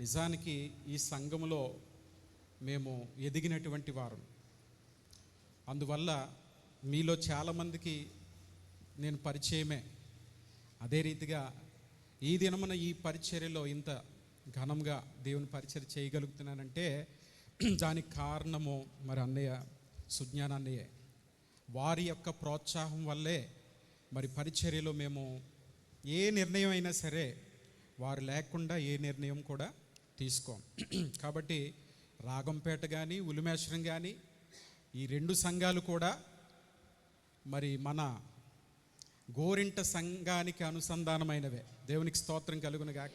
నిజానికి ఈ సంఘములో మేము ఎదిగినటువంటి వారు. అందువల్ల మీలో చాలామందికి నేను పరిచయమే. అదే రీతిగా ఈ దినమున ఈ పరిచర్యలో ఇంత ఘనంగా దేవుని పరిచర్య చేయగలుగుతున్నానంటే దానికి కారణము మరి అన్నయ్య సుజ్ఞాన అన్నయ్యే. వారి యొక్క ప్రోత్సాహం వల్లే మరి పరిచర్యలో మేము ఏ నిర్ణయం అయినా సరే వారు లేకుండా ఏ నిర్ణయం కూడా తీసుకోం. కాబట్టి రాగంపేట కానీ ఉలిమేశ్వరం కానీ ఈ రెండు సంఘాలు కూడా మరి మన గోరింట సంఘానికి అనుసంధానమైనవే. దేవునికి స్తోత్రం కలుగునుగాక.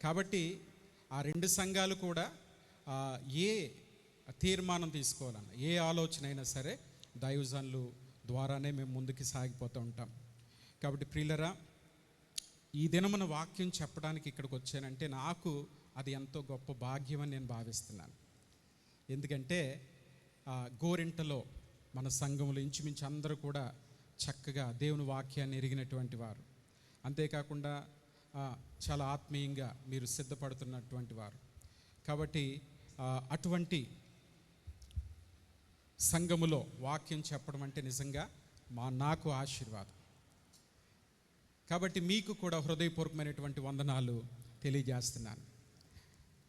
కాబట్టి ఆ రెండు సంఘాలు కూడా ఏ తీర్మానం తీసుకోవాలన్నా ఏ ఆలోచన అయినా సరే దైవజనులు ద్వారానే మేము ముందుకు సాగిపోతూ ఉంటాం. కాబట్టి ప్రియులరా, ఈ దినమున వాక్యం చెప్పడానికి ఇక్కడికి వచ్చానంటే నాకు అది ఎంతో గొప్ప భాగ్యం అని నేను భావిస్తున్నాను. ఎందుకంటే గోరింటలో మన సంఘంలో ఇంచుమించు అందరూ కూడా చక్కగా దేవుని వాక్యాన్ని ఎరిగినటువంటి వారు, అంతేకాకుండా చాలా ఆత్మీయంగా మీరు సిద్ధపడుతున్నటువంటి వారు. కాబట్టి అటువంటి సంఘములో వాక్యం చెప్పడం అంటే నిజంగా నాకు ఆశీర్వాదం. కాబట్టి మీకు కూడా హృదయపూర్వకమైనటువంటి వందనాలు తెలియజేస్తున్నాను.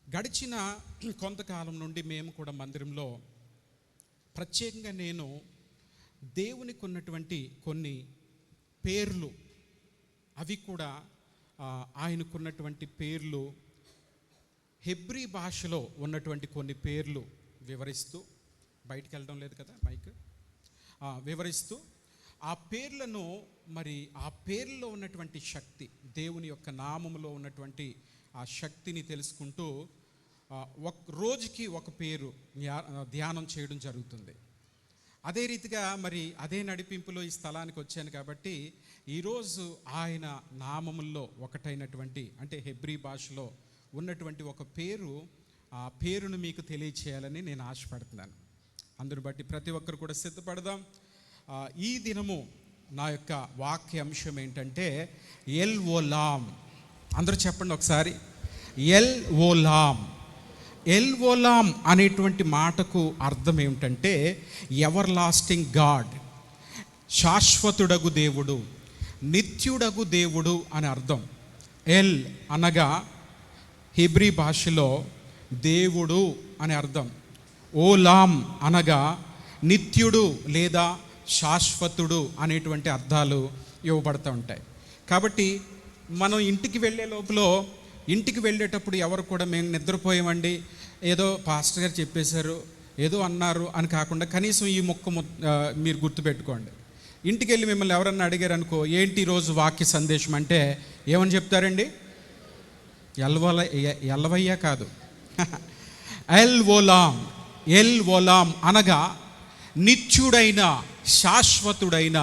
గడిచిన కొంతకాలం నుండి మేము కూడా మందిరంలో ప్రత్యేకంగా నేను దేవునికి ఉన్నటువంటి కొన్ని పేర్లు, అవి కూడా ఆయనకున్నటువంటి పేర్లు హెబ్రీ భాషలో ఉన్నటువంటి కొన్ని పేర్లు వివరిస్తూ, బయటికి వెళ్ళడం లేదు కదా మైక్, వివరిస్తూ ఆ పేర్లను మరి ఆ పేర్లలో ఉన్నటువంటి శక్తి, దేవుని యొక్క నామములో ఉన్నటువంటి ఆ శక్తిని తెలుసుకుంటూ ఒక రోజుకి ఒక పేరు ధ్యానం చేయడం జరుగుతుంది. అదే రీతిగా మరి అదే నడిపింపులో ఈ స్థలానికి వచ్చాను. కాబట్టి ఈరోజు ఆయన నామముల్లో ఒకటైనటువంటి అంటే హెబ్రీ భాషలో ఉన్నటువంటి ఒక పేరు, ఆ పేరును మీకు తెలియచేయాలని నేను ఆశపడుతున్నాను. అందుని బట్టి ప్రతి ఒక్కరు కూడా సిద్ధపడదాం. ఈ దినము నా యొక్క వాక్య అంశం ఏంటంటే ఎల్ ఓలాం. అందరూ చెప్పండి ఒకసారి, ఎల్ ఓలాం. ఎల్ ఓలాం అనేటువంటి మాటకు అర్థం ఏమిటంటే ఎవర్ లాస్టింగ్ గాడ్, శాశ్వతుడగు దేవుడు, నిత్యుడగు దేవుడు అని అర్థం. ఎల్ అనగా హెబ్రీ భాషలో దేవుడు అని అర్థం. ఓలాం అనగా నిత్యుడు లేదా శాశ్వతుడు అనేటువంటి అర్థాలు ఇవ్వబడుతూ ఉంటాయి. కాబట్టి మనం ఇంటికి వెళ్ళే లోపల, ఇంటికి వెళ్ళేటప్పుడు ఎవరు కూడా మేము నిద్రపోయామండి, ఏదో పాస్టర్ గారు చెప్పేశారు, ఏదో అన్నారు అని కాకుండా కనీసం ఈ మీరు గుర్తుపెట్టుకోండి. ఇంటికి వెళ్ళి మిమ్మల్ని ఎవరన్నా అడిగారు అనుకో, ఏంటి ఈరోజు వాక్య సందేశం అంటే ఏమని చెప్తారండి? ఎల్వయ్య కాదు, ఎల్ ఓలాం. ఎల్ ఓలాం అనగా నిత్యుడైన శాశ్వతుడైన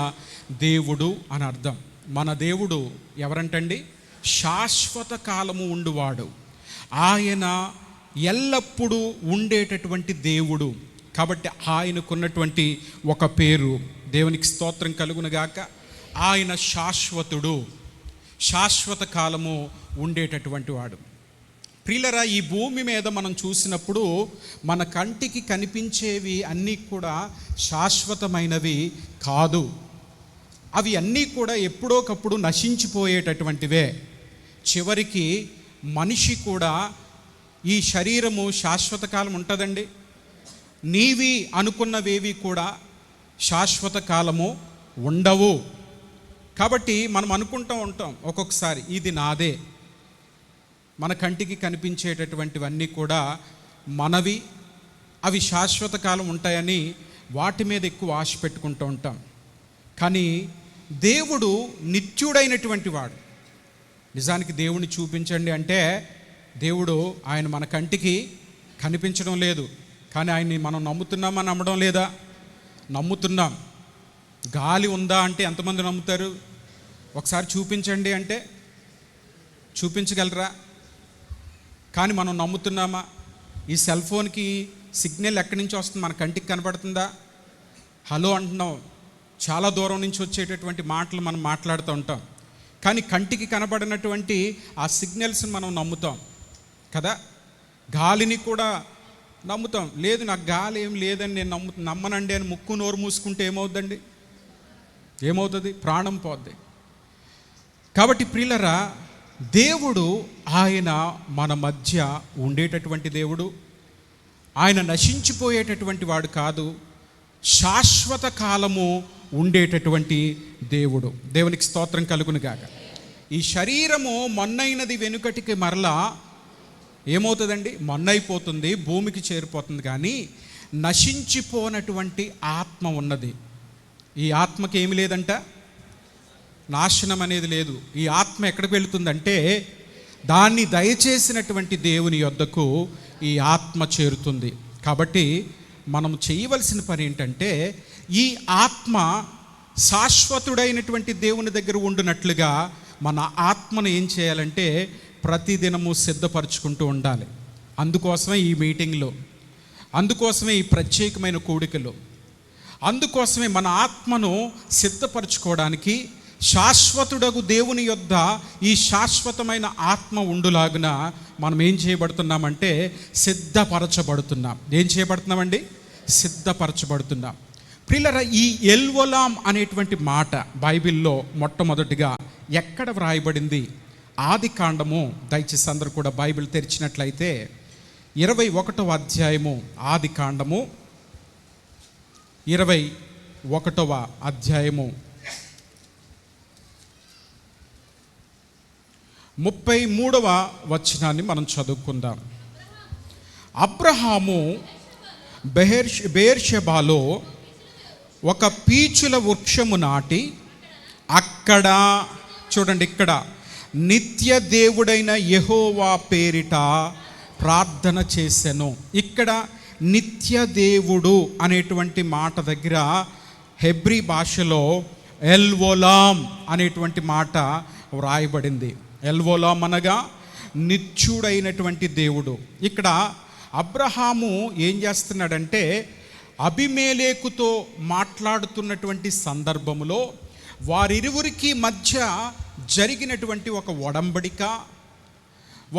దేవుడు అని అర్థం. మన దేవుడు ఎవరంటండి? శాశ్వత కాలము ఉండువాడు. ఆయన ఎల్లప్పుడూ ఉండేటటువంటి దేవుడు. కాబట్టి ఆయనకున్నటువంటి ఒక పేరు, దేవునికి స్తోత్రం కలుగునుగాక, ఆయన శాశ్వతుడు, శాశ్వత కాలము ఉండేటటువంటి వాడు. ప్రియులరా, ఈ భూమి మీద మనం చూసినప్పుడు మన కంటికి కనిపించేవి అన్నీ కూడా శాశ్వతమైనవి కాదు. అవి అన్నీ కూడా ఎప్పుడోకప్పుడు నశించిపోయేటటువంటివే. చివరికి మనిషి కూడా, ఈ శరీరము శాశ్వత కాలం ఉంటుందండి. నీవి అనుకున్నవేవి కూడా శాశ్వత కాలము ఉండవు. కాబట్టి మనం అనుకుంటూ ఉంటాం ఒక్కొక్కసారి, ఇది నాదే. మన కంటికి కనిపించేటటువంటివన్నీ కూడా మనవి, అవి శాశ్వత కాలం ఉంటాయని వాటి మీద ఎక్కువ ఆశ పెట్టుకుంటూ ఉంటాం. కానీ దేవుడు నిత్యుడైనటువంటి వాడు. నిజానికి దేవుణ్ణి చూపించండి అంటే దేవుడు, ఆయన మన కంటికి కనిపించడం లేదు, కానీ ఆయన్ని మనం నమ్ముతున్నామా? నమ్మడం లేదా? నమ్ముతున్నాం. గాలి ఉందా అంటే ఎంతమంది నమ్ముతారు? ఒకసారి చూపించండి అంటే చూపించగలరా? కానీ మనం నమ్ముతున్నామా? ఈ సెల్ ఫోన్కి సిగ్నల్ ఎక్కడి నుంచి వస్తుంది? మన కంటికి కనపడుతుందా? హలో అంటున్నాం, చాలా దూరం నుంచి వచ్చేటటువంటి మాటలు మనం మాట్లాడుతూ ఉంటాం. కానీ కంటికి కనబడినటువంటి ఆ సిగ్నల్స్ని మనం నమ్ముతాం కదా. గాలిని కూడా నమ్ముతాం. లేదు నాకు గాలి ఏం లేదని నేను నమ్మనండి అని ముక్కు నోరు మూసుకుంటే ఏమవుద్దండి? ఏమవుతుంది? ప్రాణం పోద్ది. కాబట్టి ప్రియులరా, దేవుడు ఆయన మన మధ్య ఉండేటటువంటి దేవుడు. ఆయన నశించిపోయేటటువంటి వాడు కాదు, శాశ్వత కాలము ఉండేటటువంటి దేవుడు. దేవునికి స్తోత్రం కలుగును గాక. ఈ శరీరము మొన్నైనది వెనుకటికి మరలా ఏమవుతుందండి? మొన్నైపోతుంది, భూమికి చేరిపోతుంది. కానీ నశించిపోనటువంటి ఆత్మ ఉన్నది. ఈ ఆత్మకి ఏమి లేదంట? నాశనం అనేది లేదు. ఈ ఆత్మ ఎక్కడికి వెళుతుందంటే దాన్ని దయచేసినటువంటి దేవుని యొద్దకు ఈ ఆత్మ చేరుతుంది. కాబట్టి మనం చేయవలసిన పని ఏంటంటే ఈ ఆత్మ శాశ్వతుడైనటువంటి దేవుని దగ్గర ఉండునట్లుగా మన ఆత్మను ఏం చేయాలంటే ప్రతిదినము సిద్ధపరచుకుంటూ ఉండాలి. అందుకోసమే ఈ మీటింగ్లో, అందుకోసమే ఈ ప్రత్యేకమైన కూడికలు, అందుకోసమే మన ఆత్మను సిద్ధపరచుకోవడానికి శాశ్వతుడగు దేవుని యొద్ద ఈ శాశ్వతమైన ఆత్మ ఉండులాగున మనం ఏం చేయబడుతున్నామంటే సిద్ధపరచబడుతున్నాం. ఏం చేయబడుతున్నామండి? సిద్ధపరచబడుతున్నాం. ప్రియులారా, ఈ ఎల్వోలాం అనేటువంటి మాట బైబిల్లో మొట్టమొదటిగా ఎక్కడ వ్రాయబడింది? ఆది కాండము. దయచేసి అందరూ కూడా బైబిల్ తెరిచినట్లయితే 21వ అధ్యాయము, ఆది కాండము 21వ అధ్యాయము 33వ వచనాన్ని మనం చదువుకుందాం. అబ్రహాము బెయేర్షెబాలో ఒక పీచుల వృక్షము నాటి అక్కడ, చూడండి ఇక్కడ, నిత్య దేవుడైన యెహోవా పేరిట ప్రార్థన చేసెను. ఇక్కడ నిత్య దేవుడు అనేటువంటి మాట దగ్గర హెబ్రీ భాషలో ఎల్వోలాం అనేటువంటి మాట వ్రాయబడింది. ఎల్వోలాం అనగా నిత్యుడైనటువంటి దేవుడు. ఇక్కడ అబ్రహాము ఏం చేస్తున్నాడంటే అబీమెలెకుతో మాట్లాడుతున్నటువంటి సందర్భంలో వారిరువురికి మధ్య జరిగినటువంటి ఒక ఒడంబడిక,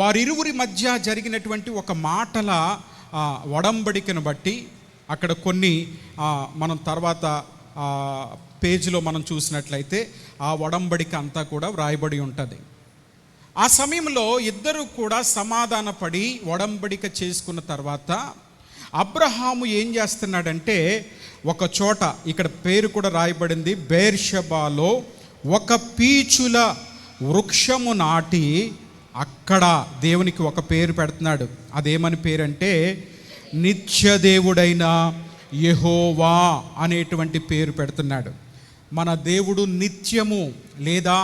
వారిరువురి మధ్య జరిగినటువంటి ఒక మాటల ఒడంబడికను బట్టి అక్కడ కొన్ని మనం తర్వాత పేజీలో మనం చూసినట్లయితే ఆ ఒడంబడిక అంతా కూడా వ్రాయబడి ఉంటుంది. ఆ సమయంలో ఇద్దరు కూడా సమాధానపడి ఒడంబడిక చేసుకున్న తర్వాత అబ్రహాము ఏం చేస్తున్నాడంటే ఒక చోట, ఇక్కడ పేరు కూడా రాయబడింది, బెయేర్షెబాలో ఒక పీచుల వృక్షము నాటి అక్కడ దేవునికి ఒక పేరు పెడుతున్నాడు. అదేమని పేరంటే నిత్యదేవుడైన యెహోవా అనేటువంటి పేరు పెడుతున్నాడు. మన దేవుడు నిత్యము లేదా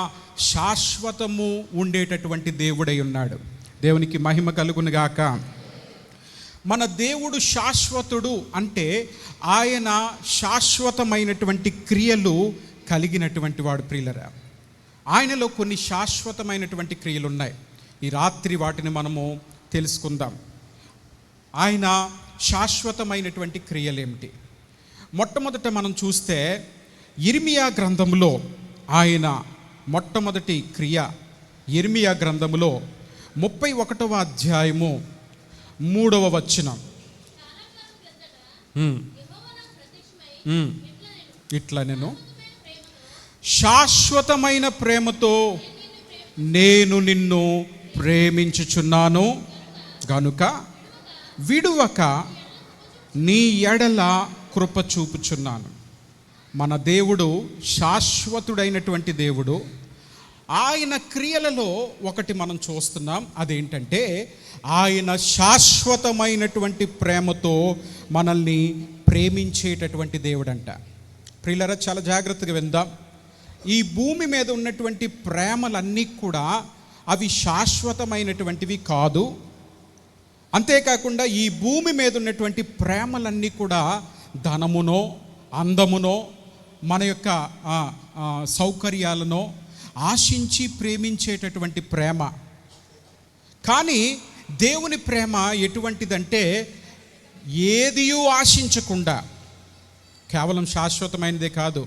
శాశ్వతము ఉండేటటువంటి దేవుడై ఉన్నాడు. దేవునికి మహిమ కలుగునుగాక. మన దేవుడు శాశ్వతుడు అంటే ఆయన శాశ్వతమైనటువంటి క్రియలు కలిగినటువంటి వాడు. ప్రియులరా, ఆయనలో కొన్ని శాశ్వతమైనటువంటి క్రియలు ఉన్నాయి. ఈ రాత్రి వాటిని మనము తెలుసుకుందాం. ఆయన శాశ్వతమైనటువంటి క్రియలు ఏమిటి? మొట్టమొదట మనం చూస్తే యిర్మీయా గ్రంథంలో ఆయన మొట్టమొదటి క్రియ, యిర్మీయా గ్రంథంలో 31వ అధ్యాయము 3వ వచనం. ఇట్లా నేను శాశ్వతమైన ప్రేమతో నేను నిన్ను ప్రేమించుచున్నాను గనుక విడువక నీ ఎడల కృప చూపుచున్నాను. మన దేవుడు శాశ్వతుడైనటువంటి దేవుడు. ఆయన క్రియలలో ఒకటి మనం చూస్తున్నాం. అదేంటంటే ఆయన శాశ్వతమైనటువంటి ప్రేమతో మనల్ని ప్రేమించేటటువంటి దేవుడంట. ప్రియులారా, చాలా జాగ్రత్తగా విందాం. ఈ భూమి మీద ఉన్నటువంటి ప్రేమలన్నీ కూడా అవి శాశ్వతమైనటువంటివి కాదు. అంతేకాకుండా ఈ భూమి మీద ఉన్నటువంటి ప్రేమలన్నీ కూడా ధనమునో అందమునో మన యొక్క సౌకర్యాలనో ఆశించి ప్రేమించేటటువంటి ప్రేమ. కానీ దేవుని ప్రేమ ఎటువంటిదంటే ఏదియూ ఆశించకుండా, కేవలం శాశ్వతమైనదే కాదు,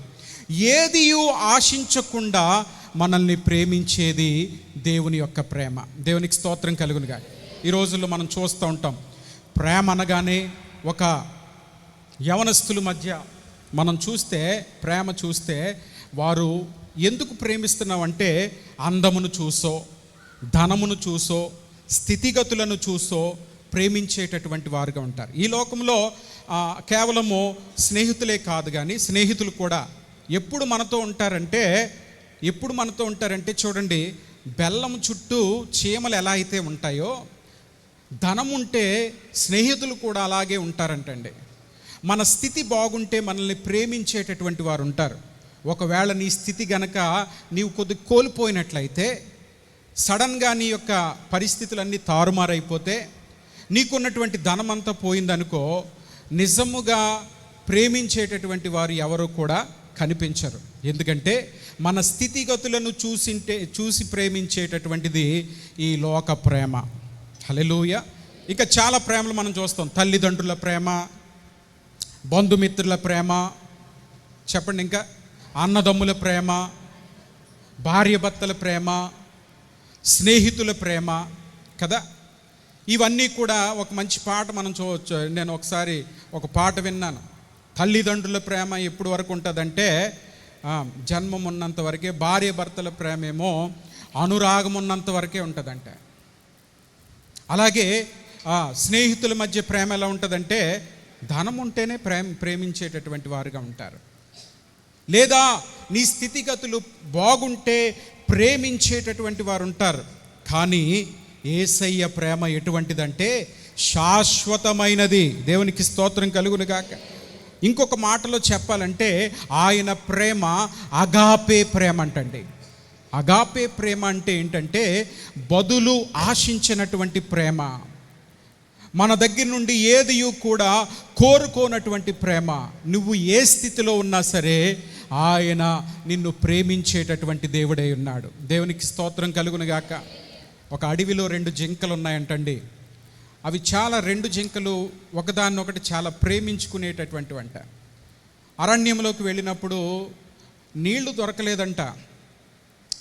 ఏదియూ ఆశించకుండా మనల్ని ప్రేమించేది దేవుని యొక్క ప్రేమ. దేవునికి స్తోత్రం కలుగునుగా. ఈ రోజుల్లో మనం చూస్తూ ఉంటాం. ప్రేమ అనగానే ఒక యవనస్తుల మధ్య మనం చూస్తే, ప్రేమ చూస్తే వారు ఎందుకు ప్రేమిస్తున్నామంటే అందమును చూసో, ధనమును చూసో, స్థితిగతులను చూసో ప్రేమించేటటువంటి వారుగా ఉంటారు. ఈ లోకంలో కేవలము స్నేహితులే కాదు, కానీ స్నేహితులు కూడా ఎప్పుడు మనతో ఉంటారంటే చూడండి, బెల్లం చుట్టూ చీమలు ఎలా అయితే ఉంటాయో, ధనం ఉంటే స్నేహితులు కూడా అలాగే ఉంటారంటండి. మన స్థితి బాగుంటే మనల్ని ప్రేమించేటటువంటి వారు ఉంటారు. ఒకవేళ నీ స్థితి గనక నీవు కొద్ది కోల్పోయినట్లయితే, సడన్గా నీ యొక్క పరిస్థితులన్నీ తారుమారైపోతే, నీకున్నటువంటి ధనం అంతా పోయిందనుకో, నిజముగా ప్రేమించేటటువంటి వారు ఎవరు కూడా కనిపించరు. ఎందుకంటే మన స్థితిగతులను చూసి ప్రేమించేటటువంటిది ఈ లోక ప్రేమ. హల్లెలూయా. ఇక చాలా ప్రేమలు మనం చూస్తాం. తల్లిదండ్రుల ప్రేమ, బంధుమిత్రుల ప్రేమ, చెప్పండి, ఇంకా అన్నదమ్ముల ప్రేమ, భార్యాభర్తల ప్రేమ, స్నేహితుల ప్రేమ కదా. ఇవన్నీ కూడా ఒక మంచి పాట మనం చూడవచ్చు. నేను ఒకసారి ఒక పాట విన్నాను. తల్లిదండ్రుల ప్రేమ ఎప్పుడు వరకు ఉంటుందంటే జన్మం ఉన్నంత వరకే, భార్యాభర్తల ప్రేమ ఏమో అనురాగం ఉన్నంత వరకే ఉంటుందంట. అలాగే స్నేహితుల మధ్య ప్రేమ ఎలా ఉంటుందంటే ధనం ఉంటేనే ప్రేమించేటటువంటి వారుగా ఉంటారు. లేదా నీ స్థితిగతులు బాగుంటే ప్రేమించేటటువంటి వారు ఉంటారు. కానీ యేసయ్య ప్రేమ ఎటువంటిదంటే శాశ్వతమైనది. దేవునికి స్తోత్రం కలుగును గాక. ఇంకొక మాటలో చెప్పాలంటే ఆయన ప్రేమ అగాపే ప్రేమ అంటండి. అగాపే ప్రేమ అంటే ఏంటంటే బదులు ఆశించినటువంటి ప్రేమ, మన దగ్గర నుండి ఏది కూడా కోరుకోనటువంటి ప్రేమ. నువ్వు ఏ స్థితిలో ఉన్నా సరే ఆయన నిన్ను ప్రేమించేటటువంటి దేవుడై ఉన్నాడు. దేవునికి స్తోత్రం కలుగును గాక. ఒక అడవిలో 2 జింకలు ఉన్నాయంటండి. అవి చాలా 2 జింకలు ఒకదాన్నొకటి చాలా ప్రేమించుకునేటటువంటి వంట. అరణ్యంలోకి వెళ్ళినప్పుడు నీళ్లు దొరకలేదంట.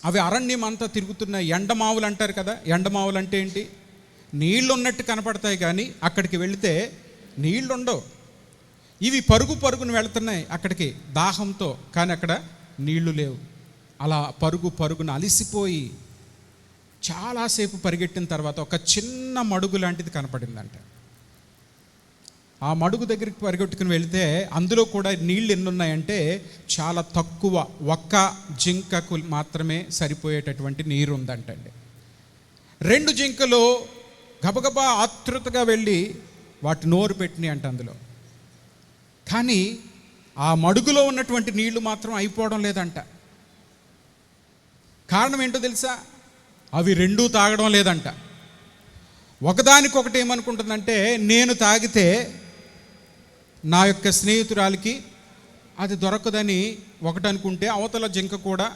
అవి అరణ్యం అంతా తిరుగుతున్నాయి. ఎండమావులు అంటారు కదా. ఎండమావులు అంటే ఏంటి? నీళ్ళు ఉన్నట్టు కనపడతాయి, కానీ అక్కడికి వెళితే నీళ్ళు ఉండవు. ఇవి పరుగును వెళుతున్నాయి అక్కడికి దాహంతో, కానీ అక్కడ నీళ్లు లేవు. అలా పరుగున అలిసిపోయి చాలాసేపు పరిగెట్టిన తర్వాత ఒక చిన్న మడుగు లాంటిది కనపడిందంట. ఆ మడుగు దగ్గరికి పరిగెట్టుకుని వెళితే అందులో కూడా నీళ్ళు ఎన్ని ఉన్నాయంటే చాలా తక్కువ, ఒక్క జింకకు మాత్రమే సరిపోయేటటువంటి నీరు ఉందంటండి. 2 జింకలు గబగబా ఆతృతగా వెళ్ళి వాటి నోరు పెట్టినాయి అంట అందులో. కానీ ఆ మడుగులో ఉన్నటువంటి నీళ్లు మాత్రం అయిపోవడం లేదంట. కారణం ఏంటో తెలుసా? అవి 2 తాగడం లేదంట. ఒకదానికొకటి ఏమనుకుంటుందంటే, నేను తాగితే నా యొక్క స్నేహితురాలికి అది దొరకదని ఒకటి అనుకుంటే, అవతల జింక కూడా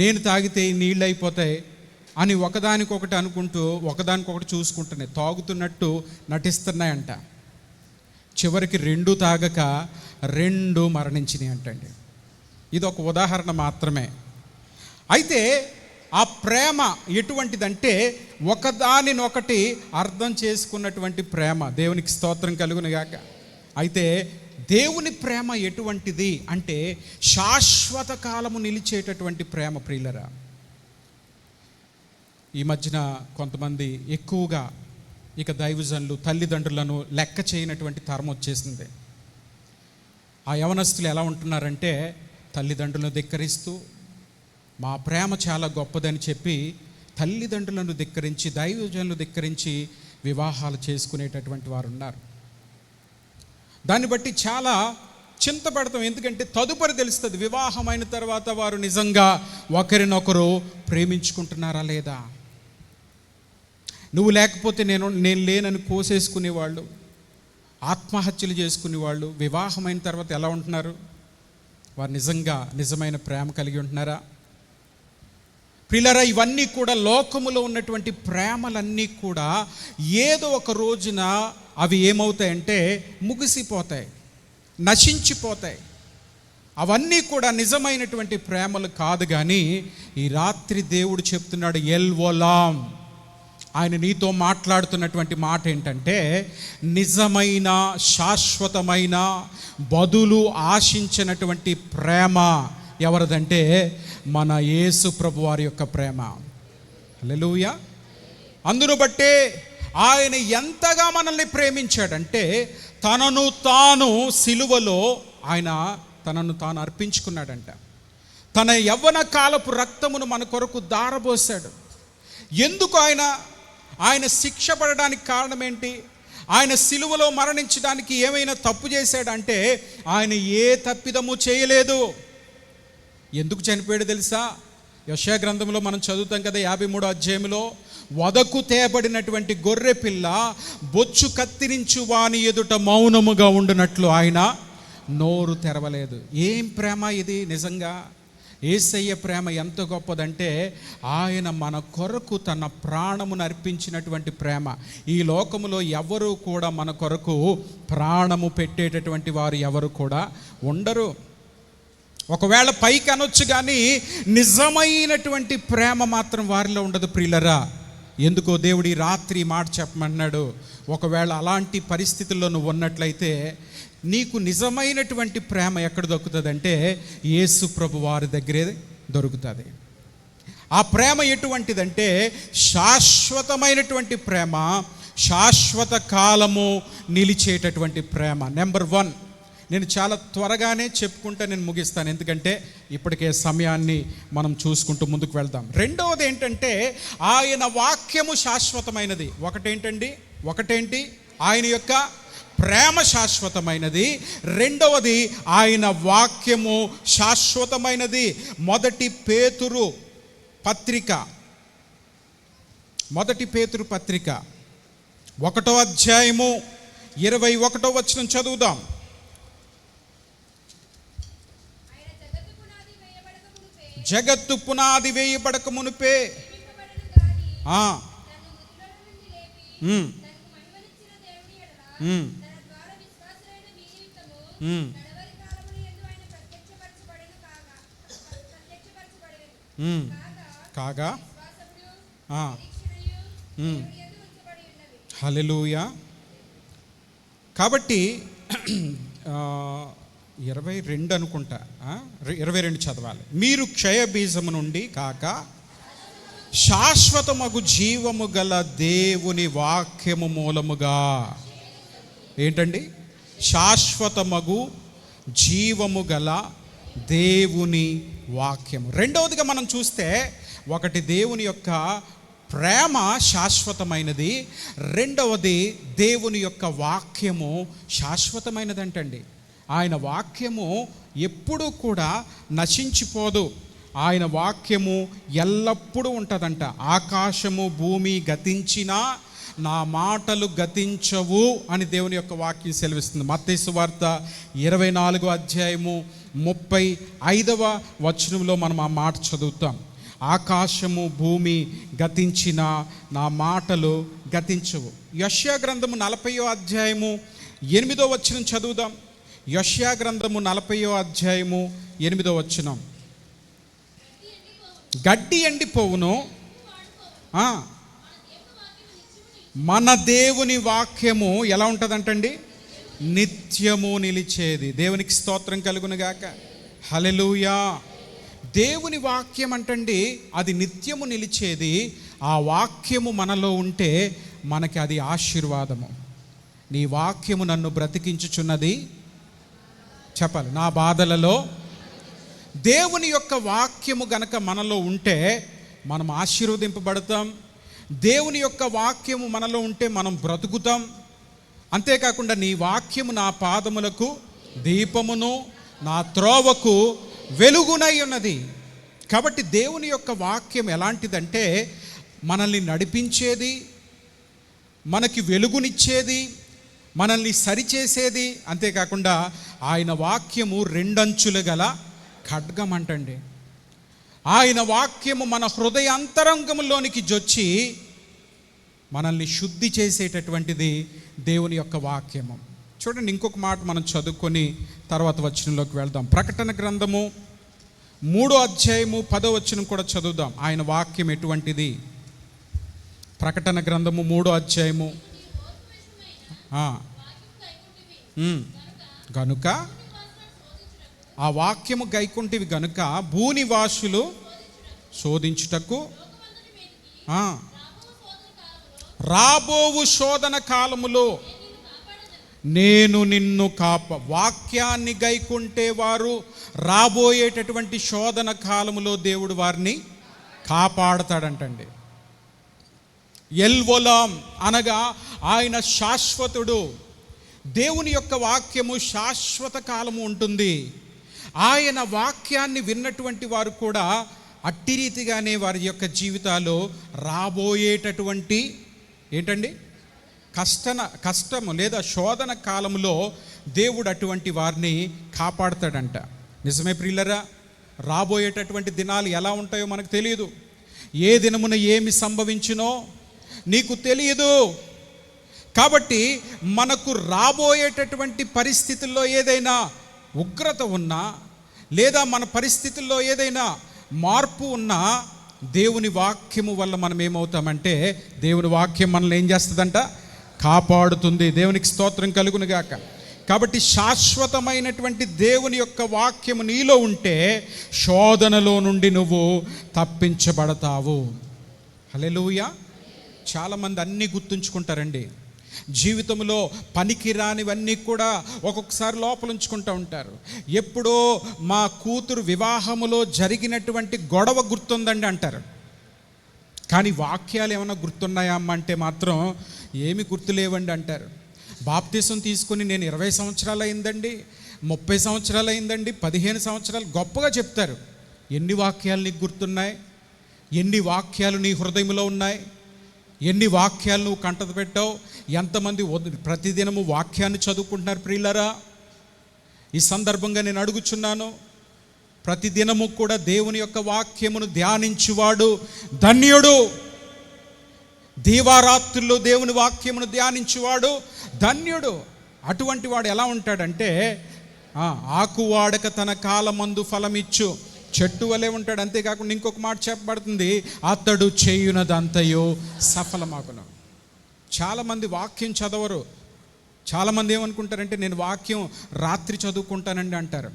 నేను తాగితే నీళ్ళు అయిపోతాయి అని ఒకదానికొకటి అనుకుంటూ ఒకదానికొకటి చూసుకుంటున్నాయి. తాగుతున్నట్టు నటిస్తున్నాయంట. చివరికి 2 తాగక 2 మరణించినాయి అంటండి. ఇది ఒక ఉదాహరణ మాత్రమే. అయితే ఆ ప్రేమ ఎటువంటిదంటే ఒకదానినొకటి అర్థం చేసుకున్నటువంటి ప్రేమ. దేవునికి స్తోత్రం కలుగును గాక. అయితే దేవుని ప్రేమ ఎటువంటిది అంటే శాశ్వత కాలము నిలిచేటటువంటి ప్రేమ. ప్రియులరా, ఈ మధ్యన కొంతమంది ఎక్కువగా ఇక దైవజనులు తల్లిదండ్రులను లెక్క చేయనటువంటి తరం వచ్చేసింది. ఆ యవనస్తులు ఎలా ఉంటున్నారంటే తల్లిదండ్రులను ధిక్కరిస్తూ మా ప్రేమ చాలా గొప్పదని చెప్పి తల్లిదండ్రులను ధిక్కరించి, దైవజనులను ధిక్కరించి వివాహాలు చేసుకునేటటువంటి వారు ఉన్నారు. దాన్ని బట్టి చాలా చింతపడతాం. ఎందుకంటే తదుపరి తెలుస్తుంది, వివాహమైన తర్వాత వారు నిజంగా ఒకరినొకరు ప్రేమించుకుంటున్నారా లేదా. నువ్వు లేకపోతే నేను లేనని కోసేసుకునేవాళ్ళు, ఆత్మహత్యలు చేసుకునేవాళ్ళు వివాహమైన తర్వాత ఎలా ఉంటున్నారు? వారు నిజంగా నిజమైన ప్రేమ కలిగి ఉంటున్నారా? ప్రియులారా, ఇవన్నీ కూడా లోకములో ఉన్నటువంటి ప్రేమలన్నీ కూడా ఏదో ఒక రోజున అవి ఏమవుతాయంటే ముగిసిపోతాయి, నశించిపోతాయి. అవన్నీ కూడా నిజమైనటువంటి ప్రేమలు కాదు. కానీ ఈ రాత్రి దేవుడు చెప్తున్నాడు, ఎల్వోలాం, ఆయన నీతో మాట్లాడుతున్నటువంటి మాట ఏంటంటే, నిజమైన శాశ్వతమైన బదులు ఆశించినటువంటి ప్రేమ ఎవరిదంటే మన యేసు ప్రభు వారి యొక్క ప్రేమ. హల్లెలూయా. అందును బట్టే ఆయన ఎంతగా మనల్ని ప్రేమించాడంటే తనను తాను సిలువలో ఆయన తనను తాను అర్పించుకున్నాడంట. తన యవ్వన కాలపు రక్తమును మన కొరకు దారబోసాడు. ఎందుకు ఆయన శిక్ష పడడానికి కారణం ఏంటి? ఆయన సిలువలో మరణించడానికి ఏమైనా తప్పు చేశాడంటే ఆయన ఏ తప్పిదము చేయలేదు. ఎందుకు చనిపోయాడు తెలుసా? యెషయా గ్రంథంలో మనం చదువుతాం కదా, 53వ అధ్యాయంలో, వదకు తేబడినటువంటి గొర్రె పిల్ల బొచ్చు కత్తిరించు వాని ఎదుట మౌనముగా ఉండునట్లు ఆయన నోరు తెరవలేదు. ఏం ప్రేమ ఇది! నిజంగా యేసయ్య ప్రేమ ఎంత గొప్పదంటే ఆయన మన కొరకు తన ప్రాణమును అర్పించినటువంటి ప్రేమ. ఈ లోకములో ఎవరు కూడా మన కొరకు ప్రాణము పెట్టేటటువంటి వారు ఎవరు కూడా ఉండరు. ఒకవేళ పైకి అనొచ్చు కానీ నిజమైనటువంటి ప్రేమ మాత్రం వారిలో ఉండదు ప్రియులరా. ఎందుకో దేవుడు ఈ రాత్రి మాట చెప్పమన్నాడు. ఒకవేళ అలాంటి పరిస్థితుల్లో నువ్వు ఉన్నట్లయితే నీకు నిజమైనటువంటి ప్రేమ ఎక్కడ దొరుకుతుందంటే యేసు ప్రభు వారి దగ్గరే దొరుకుతుంది. ఆ ప్రేమ ఎటువంటిదంటే శాశ్వతమైనటువంటి ప్రేమ, శాశ్వత కాలము నిలిచేటటువంటి ప్రేమ. నెంబర్ 1, నేను చాలా త్వరగానే చెప్పుకుంటా నేను ముగిస్తాను, ఎందుకంటే ఇప్పటికే సమయాన్ని మనం చూసుకుంటూ ముందుకు వెళ్దాం. రెండవది ఏంటంటే ఆయన వాక్యము శాశ్వతమైనది. ఒకటేంటి ఆయన యొక్క ప్రేమ శాశ్వతమైనది. రెండవది ఆయన వాక్యము శాశ్వతమైనది. మొదటి పేతురు పత్రిక 1వ అధ్యాయము 21వ వచనం చదువుదాం. జగత్తు పునాది వేయబడక మునుపే కాగా హల్లెలూయా. కాబట్టి 22 అనుకుంటా, 22 చదవాలి. మీరు క్షయబీజము నుండి కాక శాశ్వతమగు జీవము గల దేవుని వాక్యము మూలముగా. ఏంటండి? శాశ్వతమగు జీవము గల దేవుని వాక్యము. రెండవదిగా మనం చూస్తే, ఒకటి దేవుని యొక్క ప్రేమ శాశ్వతమైనది, రెండవది దేవుని యొక్క వాక్యము శాశ్వతమైనదంటండి. ఆయన వాక్యము ఎప్పుడూ కూడా నశించిపోదు. ఆయన వాక్యము ఎల్లప్పుడూ ఉంటుందంట. ఆకాశము భూమి గతించినా నా మాటలు గతించవు అని దేవుని యొక్క వాక్యం సెలవిస్తుంది. మత్తయి సువార్త 24వ అధ్యాయము 35వ వచనంలో మనం ఆ మాట చదువుతాం. ఆకాశము భూమి గతించినా నా మాటలు గతించవు. యెషయా గ్రంథము 40వ అధ్యాయము 8వ వచనం చదువుదాం. యెషయా గ్రంథము 40వ అధ్యాయము 8వ వచనం. గడ్డి ఎండిపోవును, మన దేవుని వాక్యము ఎలా ఉంటుందంటండి? నిత్యము నిలిచేది. దేవునికి స్తోత్రం కలుగునుగాక. హల్లెలూయా. దేవుని వాక్యం అంటండి అది నిత్యము నిలిచేది. ఆ వాక్యము మనలో ఉంటే మనకి అది ఆశీర్వాదము. నీ వాక్యము నన్ను బ్రతికించుచున్నది, చెప్పాలి, నా బాధలలో. దేవుని యొక్క వాక్యము గనక మనలో ఉంటే మనం ఆశీర్వదింపబడతాం. దేవుని యొక్క వాక్యము మనలో ఉంటే మనం బ్రతుకుతాం. అంతేకాకుండా నీ వాక్యము నా పాదములకు దీపమును, నా త్రోవకు వెలుగునై ఉన్నది. కాబట్టి దేవుని యొక్క వాక్యం ఎలాంటిదంటే మనల్ని నడిపించేది, మనకి వెలుగునిచ్చేది, మనల్ని సరిచేసేది. అంతేకాకుండా ఆయన వాక్యము 2 అంచులు గల ఖడ్గం అంటండి. ఆయన వాక్యము మన హృదయ అంతరంగంలోనికి జొచ్చి మనల్ని శుద్ధి చేసేటటువంటిది దేవుని యొక్క వాక్యము. చూడండి, ఇంకొక మాట మనం చదువుకొని తర్వాత వచనంలోకి వెళ్దాం. ప్రకటన గ్రంథము 3వ అధ్యాయము 10వ వచనం కూడా చదువుదాం. ఆయన వాక్యం ఎటువంటిది? ప్రకటన గ్రంథము 3వ అధ్యాయము. గనుక ఆ వాక్యము గైకుంటివి గనుక భూనివాసులు శోధించుటకు రాబోవు శోధన కాలములో నేను నిన్ను వాక్యాన్ని గైకుంటే వారు రాబోయేటటువంటి శోధన కాలములో దేవుడు వారిని కాపాడతాడంటండి. ఎల్వొలాం అనగా ఆయన శాశ్వతుడు. దేవుని యొక్క వాక్యము శాశ్వత కాలము ఉంటుంది. ఆయన వాక్యాన్ని విన్నటువంటి వారు కూడా అట్టి రీతిగానే వారి యొక్క జీవితాల్లో రాబోయేటటువంటి కష్టము లేదా శోధన కాలంలో దేవుడు అటువంటి వారిని కాపాడతాడంట. నిజమే ప్రియులరా, రాబోయేటటువంటి దినాలు ఎలా ఉంటాయో మనకు తెలియదు. ఏ దినమున ఏమి సంభవించునో నీకు తెలియదు. కాబట్టి మనకు రాబోయేటటువంటి పరిస్థితుల్లో ఏదైనా ఉగ్రత ఉన్నా లేదా మన పరిస్థితుల్లో ఏదైనా మార్పు ఉన్నా దేవుని వాక్యము వల్ల మనం ఏమవుతామంటే దేవుని వాక్యం మనల్ని ఏం చేస్తుందంట? కాపాడుతుంది. దేవునికి స్తోత్రం కలుగును గాక. కాబట్టి శాశ్వతమైనటువంటి దేవుని యొక్క వాక్యము నీలో ఉంటే శోధనలో నుండి నువ్వు తప్పించబడతావు. హల్లెలూయా. చాలామంది అన్నీ గుర్తుంచుకుంటారండి. జీవితంలో పనికిరానివన్నీ కూడా ఒక్కొక్కసారి లోపల ఉంచుకుంటూ ఉంటారు. ఎప్పుడో మా కూతురు వివాహములో జరిగినటువంటి గొడవ గుర్తుందండి అంటారు. కానీ వాక్యాలు ఏమైనా గుర్తున్నాయా అమ్మ అంటే మాత్రం ఏమి గుర్తులేవండి అంటారు. బాప్తీసం తీసుకుని నేను 20 సంవత్సరాలు అయిందండి, 30 సంవత్సరాలు అయిందండి, 15 సంవత్సరాలు గొప్పగా చెప్తారు. ఎన్ని వాక్యాలు నీకు గుర్తున్నాయి? ఎన్ని వాక్యాలు నీ హృదయంలో ఉన్నాయి? ఎన్ని వాక్యాలు నువ్వు కంటత పెట్టావు? ఎంతమంది ప్రతిదినము వాక్యాన్ని చదువుకుంటున్నారు ప్రియులరా? ఈ సందర్భంగా నేను అడుగుచున్నాను, ప్రతిదినము కూడా దేవుని యొక్క వాక్యమును ధ్యానించువాడు ధన్యుడు. దీవారాత్రుల్లో దేవుని వాక్యమును ధ్యానించువాడు ధన్యుడు. అటువంటి వాడు ఎలా ఉంటాడంటే ఆకువాడక తన కాలమందు ఫలమిచ్చు చెట్టు వలె ఉంటాడు. అంతేకాకుండా ఇంకొక మాట చెప్పబడుతుంది, అతడు చేయునదంతయో సఫలమాగును. చాలామంది వాక్యం చదవరు. చాలామంది ఏమనుకుంటారంటే నేను వాక్యం రాత్రి చదువుకుంటానండి అంటారు.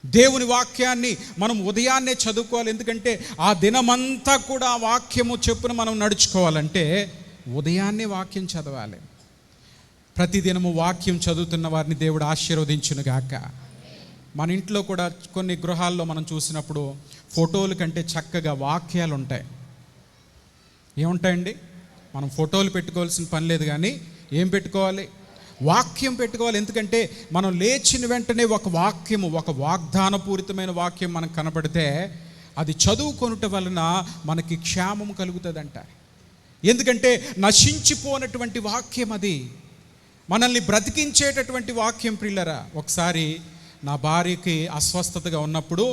దేవుని వాక్యాన్ని మనం ఉదయాన్నే చదువుకోవాలి. ఎందుకంటే ఆ దినమంతా కూడా ఆ వాక్యము చెప్పున మనం నడుచుకోవాలంటే ఉదయాన్నే వాక్యం చదవాలి. ప్రతిదినము వాక్యం చదువుతున్న వారిని దేవుడు ఆశీర్వదించునుగాక. మన ఇంట్లో కూడా కొన్ని గృహాల్లో మనం చూసినప్పుడు ఫోటోల కంటే చక్కగా వాక్యాలు ఉంటాయి. ఏముంటాయండి? మనం ఫోటోలు పెట్టుకోవాల్సిన పని లేదు, కానీ ఏం పెట్టుకోవాలి? వాక్యం పెట్టుకోవాలి. ఎందుకంటే మనం లేచిన వెంటనే ఒక వాక్యము, ఒక వాగ్దానపూరితమైన వాక్యం మనకు కనపడితే అది చదువుకొనుట వలన మనకి క్షేమం కలుగుతుందంట. ఎందుకంటే నశించిపోనటువంటి వాక్యం అది, మనల్ని బ్రతికించేటటువంటి వాక్యం ప్రియులరా. ఒకసారి నా భార్యకి అస్వస్థతగా ఉన్నప్పుడు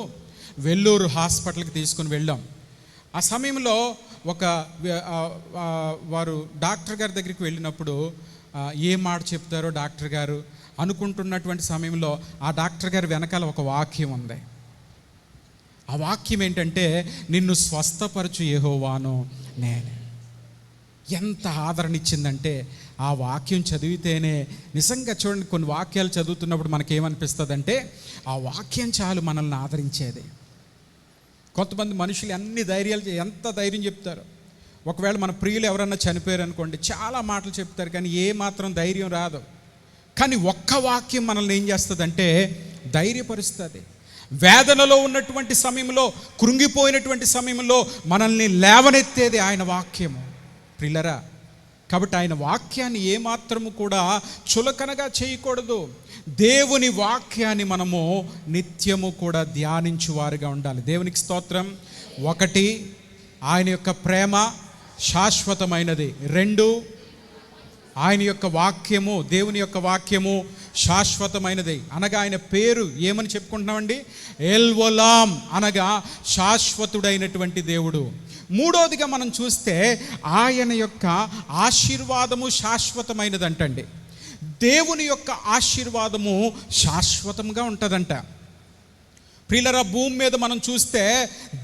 వెల్లూరు హాస్పిటల్కి తీసుకుని వెళ్ళాం. ఆ సమయంలో వారు డాక్టర్ గారి దగ్గరికి వెళ్ళినప్పుడు ఏ మాట చెప్తారో డాక్టర్ గారు అనుకుంటున్నటువంటి సమయంలో ఆ డాక్టర్ గారి వెనకాల ఒక వాక్యం ఉంది. ఆ వాక్యం ఏంటంటే, నిన్ను స్వస్థపరచు యెహోవాను నేనే. ఎంత ఆదరణ ఇచ్చిందంటే ఆ వాక్యం చదివితేనే. నిజంగా చూడండి, కొన్ని వాక్యాలు చదువుతున్నప్పుడు మనకేమనిపిస్తుంది అంటే ఆ వాక్యం చాలు మనల్ని ఆదరించేది. కొంతమంది మనుషులు అన్ని ధైర్యాలు ఎంత ధైర్యం చెప్తారు. ఒకవేళ మన ప్రియులు ఎవరన్నా చనిపోయారు అనుకోండి, చాలా మాటలు చెప్తారు కానీ ఏ మాత్రం ధైర్యం రాదు. కానీ ఒక్క వాక్యం మనల్ని ఏం చేస్తుందంటే ధైర్యపరుస్తుంది. వేదనలో ఉన్నటువంటి సమయంలో, కృంగిపోయినటువంటి సమయంలో మనల్ని లేవనెత్తేది ఆయన వాక్యము ప్రియులరా. కాబట్టి ఆయన వాక్యాన్ని ఏమాత్రము కూడా చులకనగా చేయకూడదు. దేవుని వాక్యాన్ని మనము నిత్యము కూడా ధ్యానించువారుగా ఉండాలి. దేవునికి స్తోత్రం. 1, ఆయన యొక్క ప్రేమ శాశ్వతమైనది. 2, ఆయన యొక్క వాక్యము, దేవుని యొక్క వాక్యము శాశ్వతమైనది. అనగా ఆయన పేరు ఏమని చెప్పుకుంటున్నామండి? ఎల్వొలాం అనగా శాశ్వతుడైనటువంటి దేవుడు. 3వదిగా మనం చూస్తే ఆయన యొక్క ఆశీర్వాదము శాశ్వతమైనదంటండి. దేవుని యొక్క ఆశీర్వాదము శాశ్వతంగా ఉంటుందంట. ప్రియులారా, భూమి మీద మనం చూస్తే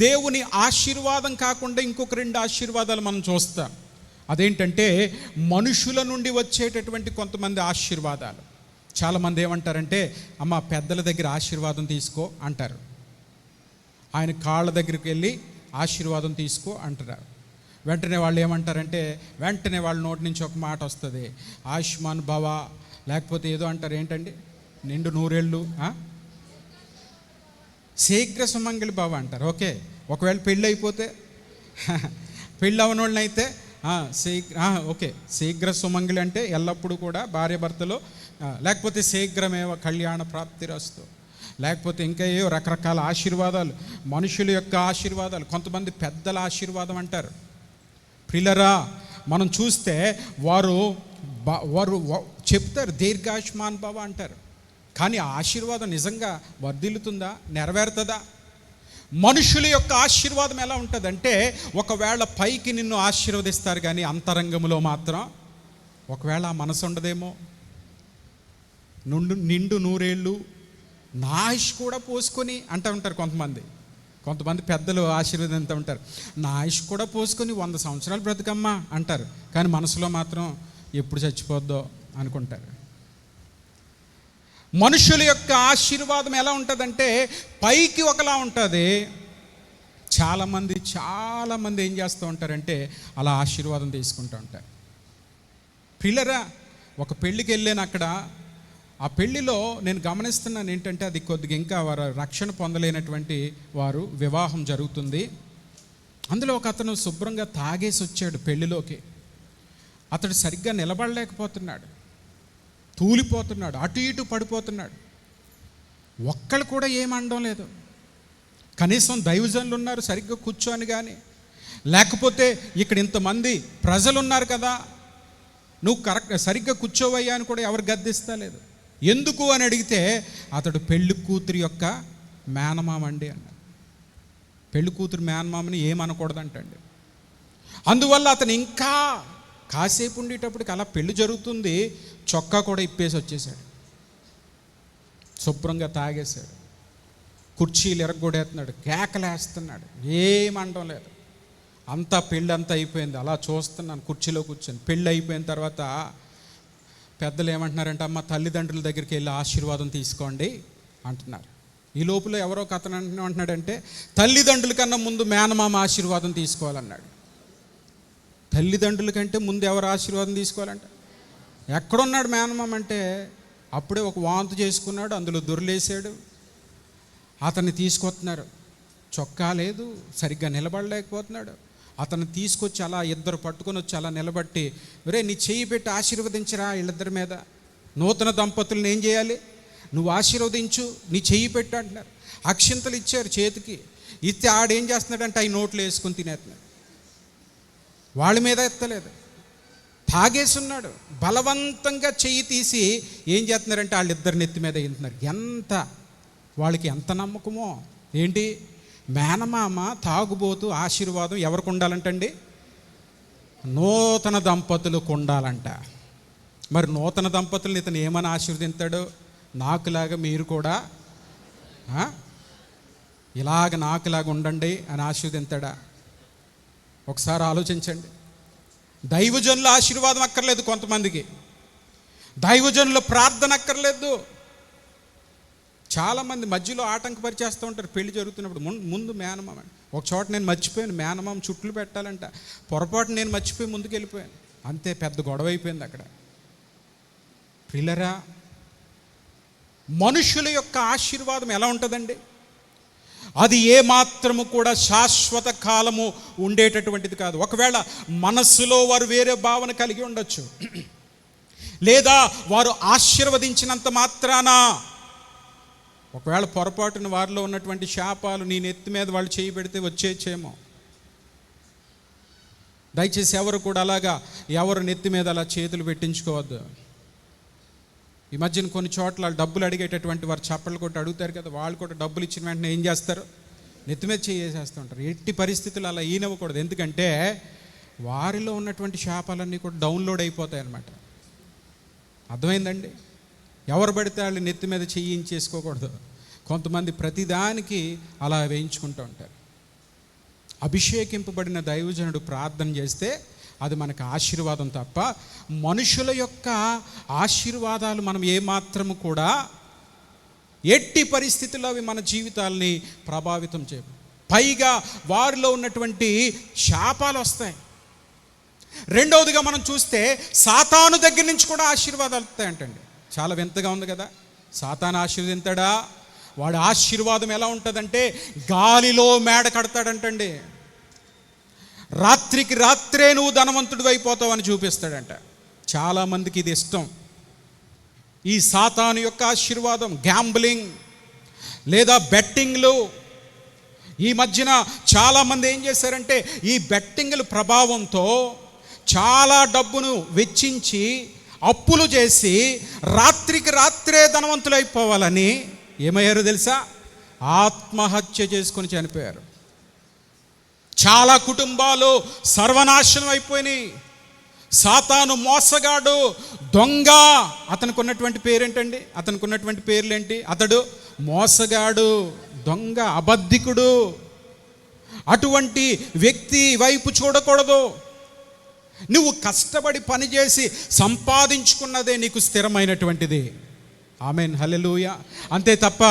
దేవుని ఆశీర్వాదం కాకుండా ఇంకొక 2 ఆశీర్వాదాలు మనం చూస్తాం. అదేంటంటే మనుషుల నుండి వచ్చేటటువంటి కొంతమంది ఆశీర్వాదాలు. చాలామంది ఏమంటారంటే, అమ్మ పెద్దల దగ్గర ఆశీర్వాదం తీసుకో అంటారు. ఆయన కాళ్ళ దగ్గరికి వెళ్ళి ఆశీర్వాదం తీసుకో అంటారు. వెంటనే వాళ్ళు ఏమంటారంటే, వెంటనే వాళ్ళ నోటి నుంచి ఒక మాట వస్తుంది, ఆయుష్మాన్ భవ, లేకపోతే ఏదో అంటారు. ఏంటండి? నిండు నూరేళ్ళు, శీఘ్ర సుమంగళి భవ అంటారు. ఓకే, ఒకవేళ పెళ్ళి అయిపోతే, పెళ్ళి అవని వాళ్ళని అయితే ఓకే, శీఘ్ర సుమంగళి అంటే ఎల్లప్పుడూ కూడా భార్య భర్తలు, లేకపోతే శీఘ్రమేవ కళ్యాణ ప్రాప్తిరస్తు, లేకపోతే ఇంకా ఏవో రకరకాల ఆశీర్వాదాలు, మనుషుల యొక్క ఆశీర్వాదాలు, కొంతమంది పెద్దల ఆశీర్వాదం అంటారు. ప్రియులారా, మనం చూస్తే వారు చెప్తారు దీర్ఘాయుష్మాన్ భవ అంటారు. కానీ ఆ ఆశీర్వాదం నిజంగా వర్ధిల్లుతుందా, నెరవేరుతుందా? మనుషుల యొక్క ఆశీర్వాదం ఎలా ఉంటుందంటే, ఒకవేళ పైకి నిన్ను ఆశీర్వదిస్తారు కానీ అంతరంగంలో మాత్రం ఒకవేళ ఆ మనసు ఉండదేమో. నిండు నూరేళ్ళు నా ఆయుష్ కూడా పోసుకొని అంటూ ఉంటారు కొంతమంది పెద్దలు ఆశీర్వదిస్తూ ఉంటారు. నా ఆయుష్ కూడా పోసుకొని 100 సంవత్సరాలు బ్రతుకమ్మా అంటారు. కానీ మనసులో మాత్రం ఎప్పుడు చచ్చిపోద్దో అనుకుంటారు. మనుషుల యొక్క ఆశీర్వాదం ఎలా ఉంటుందంటే, పైకి ఒకలా ఉంటుంది. చాలామంది ఏం చేస్తూ ఉంటారంటే, అలా ఆశీర్వాదం తీసుకుంటూ ఉంటారు. ప్రియులారా, ఒక పెళ్ళికి వెళ్ళాను. అక్కడ ఆ పెళ్ళిలో నేను గమనిస్తున్నాను ఏంటంటే, అది కొద్దిగా ఇంకా వారు రక్షణ పొందలేనటువంటి వారు వివాహం జరుగుతుంది. అందులో ఒక అతను శుభ్రంగా తాగేసి వచ్చాడు పెళ్ళిలోకి. అతడు సరిగ్గా నిలబడలేకపోతున్నాడు, తూలిపోతున్నాడు, అటు ఇటు పడిపోతున్నాడు. ఒక్కళ్ళు కూడా ఏమనడం లేదు. కనీసం దైవజనులు ఉన్నారు సరిగ్గా కూర్చొని, కానీ లేకపోతే ఇక్కడ ఇంతమంది ప్రజలు ఉన్నారు కదా, నువ్వు సరిగ్గా కూర్చోవయ్యా అని కూడా ఎవరు గద్దిస్తా లేదు. ఎందుకు అని అడిగితే, అతడు పెళ్లి కూతురు యొక్క మేనమామ అండి అన్నాడు. పెళ్లి కూతురు మేనమామని ఏమనకూడదంటండి. అందువల్ల అతను ఇంకా కాసేపు ఉండేటప్పటికి అలా పెళ్లి జరుగుతుంది, చొక్కా కూడా ఇప్పేసి వచ్చేసాడు, శుభ్రంగా తాగేశాడు, కుర్చీలు ఎరగొడేస్తున్నాడు, కేకలేస్తున్నాడు, ఏమండం లేదు. అంతా పెళ్ళి అంతా అయిపోయింది. అలా చూస్తున్నాను కుర్చీలో కూర్చొని. పెళ్ళి అయిపోయిన తర్వాత పెద్దలు ఏమంటున్నారంటే, అమ్మ తల్లిదండ్రుల దగ్గరికి వెళ్ళి ఆశీర్వాదం తీసుకోండి అంటున్నారు. ఈ లోపల ఎవరో ఒక అతను అంటున్నాడంటే, తల్లిదండ్రుల కన్నా ముందు మేనమామ ఆశీర్వాదం తీసుకోవాలన్నాడు. తల్లిదండ్రుల కంటే ముందు ఎవరు ఆశీర్వాదం తీసుకోవాలంటే, ఎక్కడున్నాడు మేనమామ అంటే, అప్పుడే ఒక వాంతు చేసుకున్నాడు, అందులో దొర్లేసాడు. అతన్ని తీసుకొస్తున్నారు, చొక్కా లేదు, సరిగ్గా నిలబడలేకపోతున్నాడు. అతను తీసుకొచ్చి అలా ఇద్దరు పట్టుకొని వచ్చి అలా నిలబట్టి, ఒరే నీ చెయ్యి పెట్టి ఆశీర్వదించరా వీళ్ళిద్దరి మీద, నూతన దంపతులను ఏం చేయాలి, నువ్వు ఆశీర్వదించు, నీ చెయ్యి పెట్టు అంటున్నారు. అక్షింతలు ఇచ్చారు చేతికి. ఇస్తే ఆడేం చేస్తున్నాడంటే అవి నోట్లో వేసుకొని తినేస్తున్నాడు. వాళ్ళ మీద ఎత్తలేదు, తాగేసున్నాడు. బలవంతంగా చెయ్యి తీసి ఏం చేస్తున్నారంటే వాళ్ళిద్దరి నెత్తి మీద వేస్తున్నారు. వాళ్ళకి ఎంత నమ్మకమో ఏంటి, మేనమామ తాగుబోతు ఆశీర్వాదం ఎవరికి ఉండాలంటండి, నూతన దంపతులకు ఉండాలంట. మరి నూతన దంపతులను ఇతను ఏమని ఆశీర్వదించాడు, నాకులాగా మీరు కూడా నాకులాగా ఉండండి అని ఆశీర్వదించాడా? ఒకసారి ఆలోచించండి. దైవజనుల ఆశీర్వాదం అక్కర్లేదు, కొంతమందికి దైవజనుల ప్రార్థన అక్కర్లేదు. చాలామంది మధ్యలో ఆటంకపరిచేస్తూ ఉంటారు పెళ్లి జరుగుతున్నప్పుడు. ముందు మేనమామ, ఒక చోట నేను మర్చిపోయాను, మేనమామ చుట్లు పెట్టాలంట, పొరపాటు నేను మర్చిపోయి ముందుకు వెళ్ళిపోయాను, అంతే పెద్ద గొడవ అయిపోయింది అక్కడ. ప్రియులారా, మనుషుల యొక్క ఆశీర్వాదం ఎలా ఉంటుందండి, అది ఏమాత్రము కూడా శాశ్వత కాలము ఉండేటటువంటిది కాదు. ఒకవేళ మనస్సులో వారు వేరే భావన కలిగి ఉండొచ్చు, లేదా వారు ఆశీర్వదించినంత మాత్రాన ఒకవేళ పొరపాటున వారిలో ఉన్నటువంటి శాపాలు నీ నెత్తి మీద వాళ్ళు చేయి పెడితే వచ్చేచేమో. దయచేసి ఎవరు కూడా అలాగా ఎవరు నెత్తి మీద అలా చేతులు పెట్టించుకోవద్దు. ఈ మధ్యన కొన్ని చోట్ల డబ్బులు అడిగేటటువంటి వారు చప్పట్లు కొట్టి అడుగుతారు కదా, వాళ్ళు కూడా డబ్బులు ఇచ్చిన వెంటనే ఏం చేస్తారు, నెత్తి మీద చేసేస్తూ ఉంటారు. ఎట్టి పరిస్థితులు అలా ఈనవ్వకూడదు. ఎందుకంటే వారిలో ఉన్నటువంటి శాపాలన్నీ కూడా డౌన్లోడ్ అయిపోతాయి అన్నమాట. అర్థమైందండి? ఎవరు పడితే వాళ్ళు నెత్తి మీద చేయించేసుకోకూడదు. కొంతమంది ప్రతిదానికి అలా వేయించుకుంటూ ఉంటారు. అభిషేకింపబడిన దైవజనుడు ప్రార్థన చేస్తే అది మనకు ఆశీర్వాదం తప్ప మనుషుల యొక్క ఆశీర్వాదాలు మనం ఏమాత్రము కూడా ఎట్టి పరిస్థితుల్లో అవి మన జీవితాలని ప్రభావితం చేయవు. పైగా వారిలో ఉన్నటువంటి శాపాలు వస్తాయి. రెండవదిగా మనం చూస్తే సాతాను దగ్గర నుంచి కూడా ఆశీర్వాదాలు వస్తాయంటండి. చాలా వింతగా ఉంది కదా. సాతాను ఆశీర్వదింతాడా? వాడి ఆశీర్వాదం ఎలా ఉంటుందంటే గాలిలో మేడ కడతాడంటండి. రాత్రికి రాత్రే నువ్వు ధనవంతుడు అయిపోతావని చూపిస్తాడంట. చాలామందికి ఇది ఇష్టం. ఈ సాతాను యొక్క ఆశీర్వాదం, గ్యాంబ్లింగ్ లేదా బెట్టింగ్లు. ఈ మధ్యన చాలామంది ఏం చేశారంటే ఈ బెట్టింగ్ల ప్రభావంతో చాలా డబ్బును వెచ్చించి అప్పులు చేసి రాత్రికి రాత్రే ధనవంతులు అయిపోవాలని ఏమయ్యారో తెలుసా? ఆత్మహత్య చేసుకొని చనిపోయారు. చాలా కుటుంబాలు సర్వనాశనం అయిపోయినాయి. సాతాను మోసగాడు, దొంగ. అతనికి ఉన్నటువంటి పేరేంటండి? అతనికి ఉన్నటువంటి పేర్లేంటి? అతడు మోసగాడు, దొంగ, అబద్ధికుడు. అటువంటి వ్యక్తి వైపు చూడకూడదు. నువ్వు కష్టపడి పనిచేసి సంపాదించుకున్నదే నీకు స్థిరమైనటువంటిది. ఆమెన్, హల్లెలూయా. అంతే తప్ప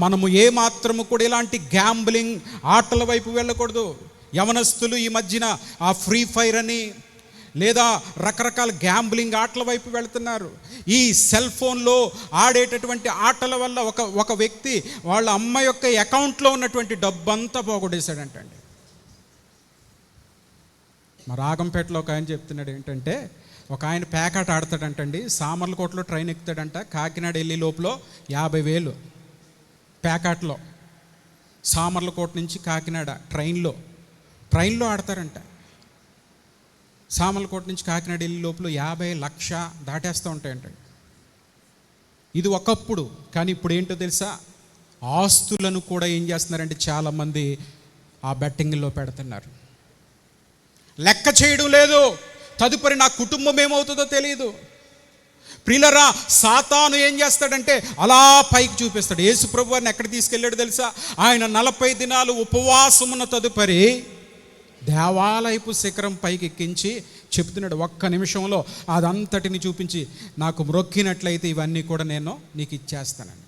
మనము ఏమాత్రము కూడా ఇలాంటి గ్యాంబ్లింగ్ ఆటల వైపు వెళ్ళకూడదు. యవనస్తులు ఈ మధ్యన ఆ ఫ్రీ ఫైర్ అని లేదా రకరకాల గ్యాంబ్లింగ్ ఆటల వైపు వెళుతున్నారు. ఈ సెల్ ఫోన్లో ఆడేటటువంటి ఆటల వల్ల ఒక వ్యక్తి వాళ్ళ అమ్మ యొక్క అకౌంట్లో ఉన్నటువంటి డబ్బంతా పోగొట్టేశాడంటండి. మా రాగంపేటలో ఒక ఆయన చెప్తున్నాడు ఏంటంటే, ఒక ఆయన పేకాట ఆడతాడంటండి. సామర్లకోటలో ట్రైన్ ఎక్కుతాడంట. కాకినాడ వెళ్ళే లోపల 50,000 పేకాటలో. సామర్లకోట నుంచి కాకినాడ ట్రైన్లో ఆడతారంట. సామర్లకోట నుంచి కాకినాడ వెళ్ళే లోపల 50 లక్ష దాటేస్తూ ఉంటాయంటండి. ఇది ఒకప్పుడు. కానీ ఇప్పుడు ఏంటో తెలుసా? ఆస్తులను కూడా ఏం చేస్తున్నారంటే చాలామంది ఆ బెట్టింగ్లో పెడుతున్నారు. లెక్క చేయడం లేదు. తదుపరి నా కుటుంబం ఏమవుతుందో తెలియదు. ప్రియులరా, సాతాను ఏం చేస్తాడంటే అలా పైకి చూపిస్తాడు. యేసు ప్రభు వారిని ఎక్కడ తీసుకెళ్ళాడు తెలుసా? ఆయన 40 దినాలు ఉపవాసమున్న తదుపరి దేవాలయపు శిఖరం పైకి ఎక్కించి చెప్తున్నాడు, ఒక్క నిమిషంలో అదంతటిని చూపించి నాకు మ్రొక్కినట్లయితే ఇవన్నీ కూడా నేను నీకు ఇచ్చేస్తానని.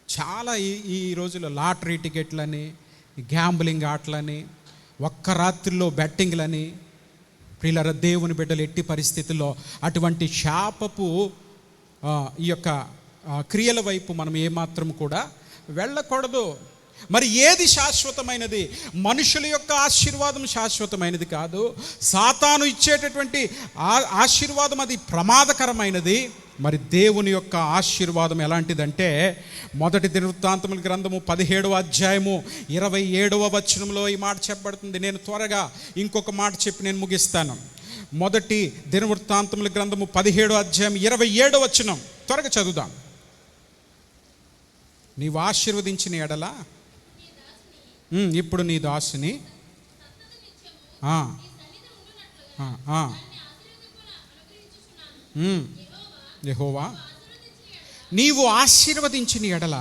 చాలా ఈ రోజుల్లో లాటరీ టికెట్లని, గ్యాంబ్లింగ్ ఆటలని, ఒక్క రాత్రిలో బెట్టింగ్లని. ప్రియులరా, దేవుని బిడ్డలు ఎట్టి పరిస్థితుల్లో అటువంటి శాపపు ఈ యొక్క క్రియల వైపు మనం ఏమాత్రం కూడా వెళ్ళకూడదు. మరి ఏది శాశ్వతమైనది? మనుషుల యొక్క ఆశీర్వాదం శాశ్వతమైనది కాదు. సాతాను ఇచ్చేటటువంటి ఆశీర్వాదం అది ప్రమాదకరమైనది. మరి దేవుని యొక్క ఆశీర్వాదం ఎలాంటిదంటే, మొదటి దినవృత్తాంతముల గ్రంథము 17వ అధ్యాయము 27వ వచనంలో ఈ మాట చెప్పబడుతుంది. నేను త్వరగా ఇంకొక మాట చెప్పి నేను ముగిస్తాను. మొదటి దినవృత్తాంతముల గ్రంథము 17వ అధ్యాయం 27వ వచనం త్వరగా చదువుదాం. నీవు ఆశీర్వదించిన ఎడల ఇప్పుడు నీ దాసుని యెహోవా నీవు ఆశీర్వదించిన ఎడల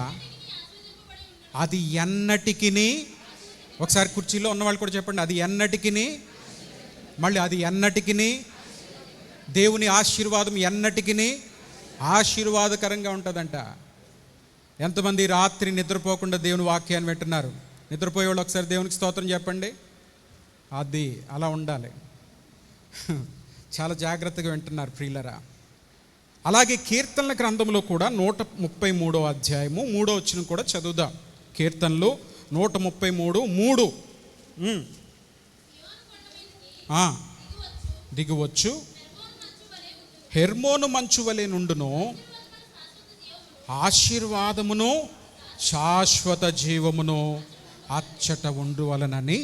అది ఎన్నటికిని, ఒకసారి కుర్చీలో ఉన్నవాళ్ళు కూడా చెప్పండి, అది ఎన్నటికిని, మళ్ళీ అది ఎన్నటికిని, దేవుని ఆశీర్వాదం ఎన్నటికిని ఆశీర్వాదకరంగా ఉంటుందంట. ఎంతమంది రాత్రి నిద్రపోకుండా దేవుని వాక్యాన్ని వింటున్నారు? నిద్రపోయేవాళ్ళు ఒకసారి దేవునికి స్తోత్రం చెప్పండి. అది అలా ఉండాలి. చాలా జాగ్రత్తగా వింటున్నారు ప్రియులరా. అలాగే కీర్తనల గ్రంథంలో కూడా 133వ అధ్యాయము 3వ వచనం కూడా చదువుదాం. కీర్తనలు 133:3 దిగువచ్చు, హెర్మోను మంచు వలె నుండును, ఆశీర్వాదమును శాశ్వత జీవమును అచ్చట ఉండువలనని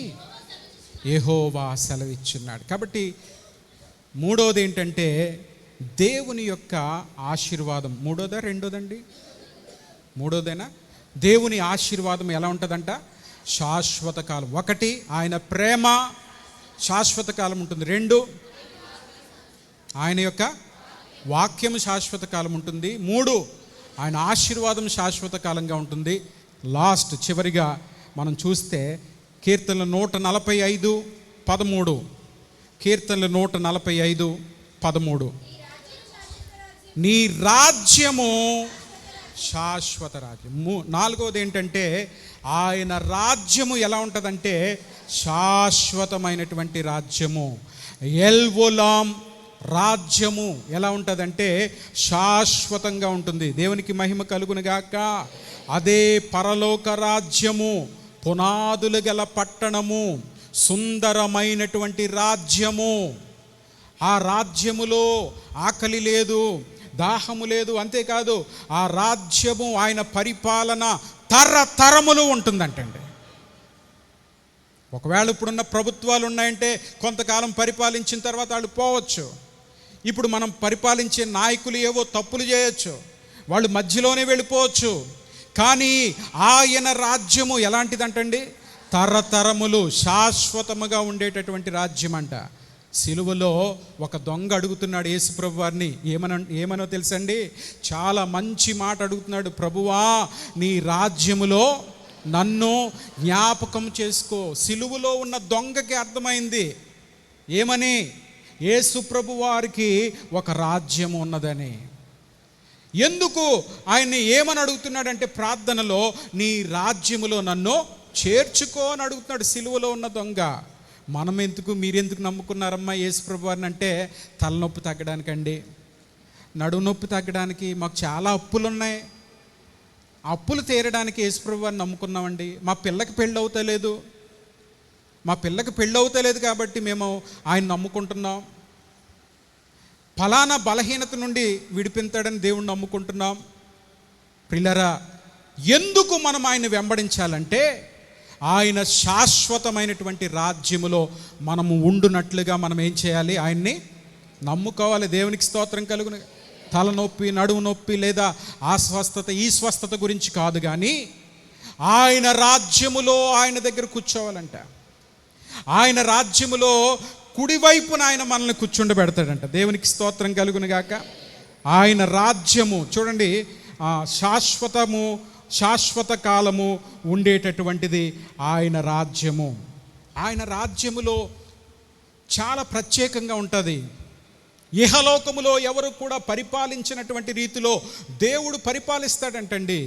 యెహోవా సెలవిచ్చున్నాడు. కాబట్టి మూడోది ఏంటంటే దేవుని యొక్క ఆశీర్వాదం. మూడోదా రెండోదండి? మూడోదేనా? దేవుని ఆశీర్వాదం ఎలా ఉంటుందంట? శాశ్వత కాలం. ఒకటి, ఆయన ప్రేమ శాశ్వత కాలం ఉంటుంది. 2, ఆయన యొక్క వాక్యము శాశ్వత కాలం ఉంటుంది. 3, ఆయన ఆశీర్వాదం శాశ్వత కాలంగా ఉంటుంది. లాస్ట్ చివరిగా మనం చూస్తే కీర్తనలు 145:13. కీర్తనలు 145:13. నీ రాజ్యము శాశ్వత రాజ్యం. నాలుగవది ఏంటంటే ఆయన రాజ్యము ఎలా ఉంటుందంటే శాశ్వతమైనటువంటి రాజ్యము. ఎల్వోలాం రాజ్యము ఎలా ఉంటుందంటే శాశ్వతంగా ఉంటుంది. దేవునికి మహిమ కలుగునుగాక. అదే పరలోక రాజ్యము, పునాదులు గల పట్టణము, సుందరమైనటువంటి రాజ్యము. ఆ రాజ్యములో ఆకలి లేదు, దాహము లేదు. అంతేకాదు ఆ రాజ్యము, ఆయన పరిపాలన తరతరములు ఉంటుందంటండి. ఒకవేళ ఇప్పుడున్న ప్రభుత్వాలు ఉన్నాయంటే కొంతకాలం పరిపాలించిన తర్వాత వాళ్ళు పోవచ్చు. ఇప్పుడు మనం పరిపాలించే నాయకులు ఏవో తప్పులు చేయొచ్చు, వాళ్ళు మధ్యలోనే వెళ్ళిపోవచ్చు. కానీ ఆయన రాజ్యము ఎలాంటిదంటండి? తరతరములు శాశ్వతముగా ఉండేటటువంటి రాజ్యం అంట. సిలువలో ఒక దొంగ అడుగుతున్నాడు యేసుప్రభు వారిని, ఏమనో తెలుసండి? చాలా మంచి మాట అడుగుతున్నాడు. ప్రభువా, నీ రాజ్యములో నన్ను జ్ఞాపకం చేసుకో. సిలువలో ఉన్న దొంగకి అర్థమైంది ఏమని? యేసుప్రభు వారికి ఒక రాజ్యం ఉన్నదని. ఎందుకు ఆయన్ని ఏమని అడుగుతున్నాడంటే ప్రార్థనలో, నీ రాజ్యములో నన్ను చేర్చుకో అని అడుగుతున్నాడు సిలువలో ఉన్న దొంగ. మనం ఎందుకు, మీరెందుకు నమ్ముకున్నారమ్మా యేసుప్రభు వారిని అంటే, తలనొప్పి తగ్గడానికండి, నడుము నొప్పి తగ్గడానికి. మాకు చాలా అప్పులు ఉన్నాయి, అప్పులు తీరడానికి యేసుప్రభు వారిని నమ్ముకున్నామండి. మా పిల్లకి పెళ్ళి అవుతలేదు కాబట్టి మేము ఆయన నమ్ముకుంటున్నాం. ఫలానా బలహీనత నుండి విడిపిస్తాడని దేవుణ్ణి నమ్ముకుంటున్నాం. ప్రియులారా, ఎందుకు మనం ఆయన వెంబడించాలంటే ఆయన శాశ్వతమైనటువంటి రాజ్యములో మనము ఉండునట్లుగా మనం ఏం చేయాలి? ఆయన్ని నమ్ముకోవాలి. దేవునికి స్తోత్రం కలుగును. తలనొప్పి, నడుము నొప్పి లేదా ఆ స్వస్థత ఈ స్వస్థత గురించి కాదు, కానీ ఆయన రాజ్యములో ఆయన దగ్గర కూర్చోవాలంట. ఆయన రాజ్యములో కుడివైపున ఆయన మనల్ని కూర్చుండబెడతాడంట. దేవునికి స్తోత్రం కలుగును గాక. ఆయన రాజ్యము చూడండి, శాశ్వత కాలము ఉండేటటువంటిది ఆయన రాజ్యము. ఆయన రాజ్యములో చాలా ప్రత్యేకంగా ఉంటుంది. ఇహలోకములో ఎవరు కూడా పరిపాలించినటువంటి రీతిలో దేవుడు పరిపాలిస్తాడంటండి.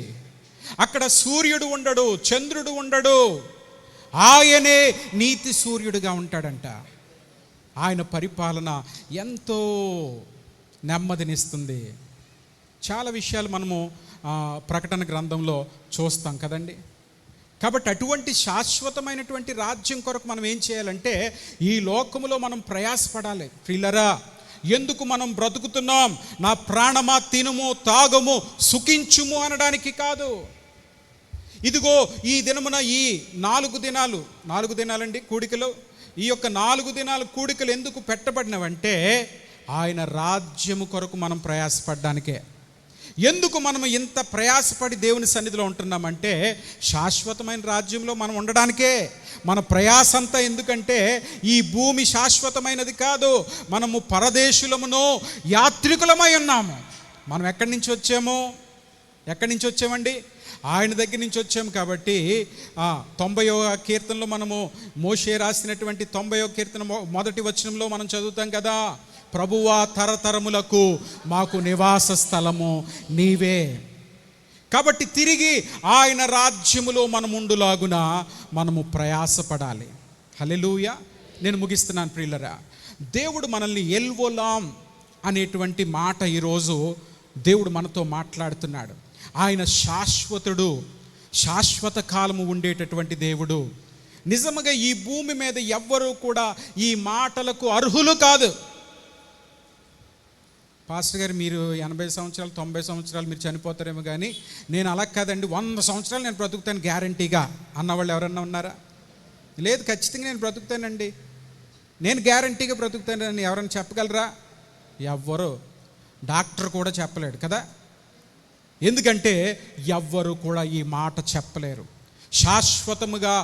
అక్కడ సూర్యుడు ఉండడు, చంద్రుడు ఉండడు, ఆయనే నీతి సూర్యుడిగా ఉంటాడంట. ఆయన పరిపాలన ఎంతో నెమ్మదినిస్తుంది. చాలా విషయాలు మనము ప్రకటన గ్రంథంలో చూస్తాం కదండి. కాబట్టి అటువంటి శాశ్వతమైనటువంటి రాజ్యం కొరకు మనం ఏం చేయాలంటే ఈ లోకములో మనం ప్రయాసపడాలి. ప్రియులారా, ఎందుకు మనం బ్రతుకుతున్నాం? నా ప్రాణమా తినుము, తాగము, సుఖించుము అనడానికి కాదు. ఇదిగో ఈ దినమున ఈ 4 దినాలండి కూడికలు. ఈ యొక్క 4 దినాల కూడికలు ఎందుకు పెట్టబడినవంటే ఆయన రాజ్యము కొరకు మనం ప్రయాసపడడానికే. ఎందుకు మనం ఇంత ప్రయాసపడి దేవుని సన్నిధిలో ఉంటున్నామంటే శాశ్వతమైన రాజ్యంలో మనం ఉండడానికే మన ప్రయాసంతా. ఎందుకంటే ఈ భూమి శాశ్వతమైనది కాదు, మనము పరదేశులమును యాత్రికులమై ఉన్నాము. మనం ఎక్కడి నుంచి వచ్చామండి? ఆయన దగ్గర నుంచి వచ్చాము. కాబట్టి 90వ కీర్తనలో మనము మోషే రాసినటువంటి 90వ కీర్తన మొదటి వచనంలో మనం చదువుతాం కదా, ప్రభువా తరతరములకు మాకు నివాస స్థలము నీవే. కాబట్టి తిరిగి ఆయన రాజ్యములో మనం ఉండులాగున మనము ప్రయాసపడాలి. హల్లెలూయా. నేను ముగిస్తున్నాను ప్రియులరా. దేవుడు మనల్ని ఎల్వోలాం అనేటువంటి మాట ఈరోజు దేవుడు మనతో మాట్లాడుతున్నాడు. ఆయన శాశ్వతుడు, శాశ్వత కాలము ఉండేటటువంటి దేవుడు. నిజముగా ఈ భూమి మీద ఎవ్వరూ కూడా ఈ మాటలకు అర్హులు కాదు. పాస్టర్ గారు, మీరు 80 సంవత్సరాలు 90 సంవత్సరాలు మీరు చనిపోతారేమో, కానీ నేను అలా కాదండి, 100 సంవత్సరాలు నేను బ్రతుకుతాను గ్యారంటీగా అన్నవాళ్ళు ఎవరన్నా ఉన్నారా? లేదు, ఖచ్చితంగా నేను బ్రతుకుతానండి, నేను గ్యారంటీగా బ్రతుకుతానని ఎవరైనా చెప్పగలరా? ఎవ్వరు. డాక్టర్ కూడా చెప్పలేడు కదా. ఎందుకంటే ఎవ్వరు కూడా ఈ మాట చెప్పలేరు. శాశ్వతముగా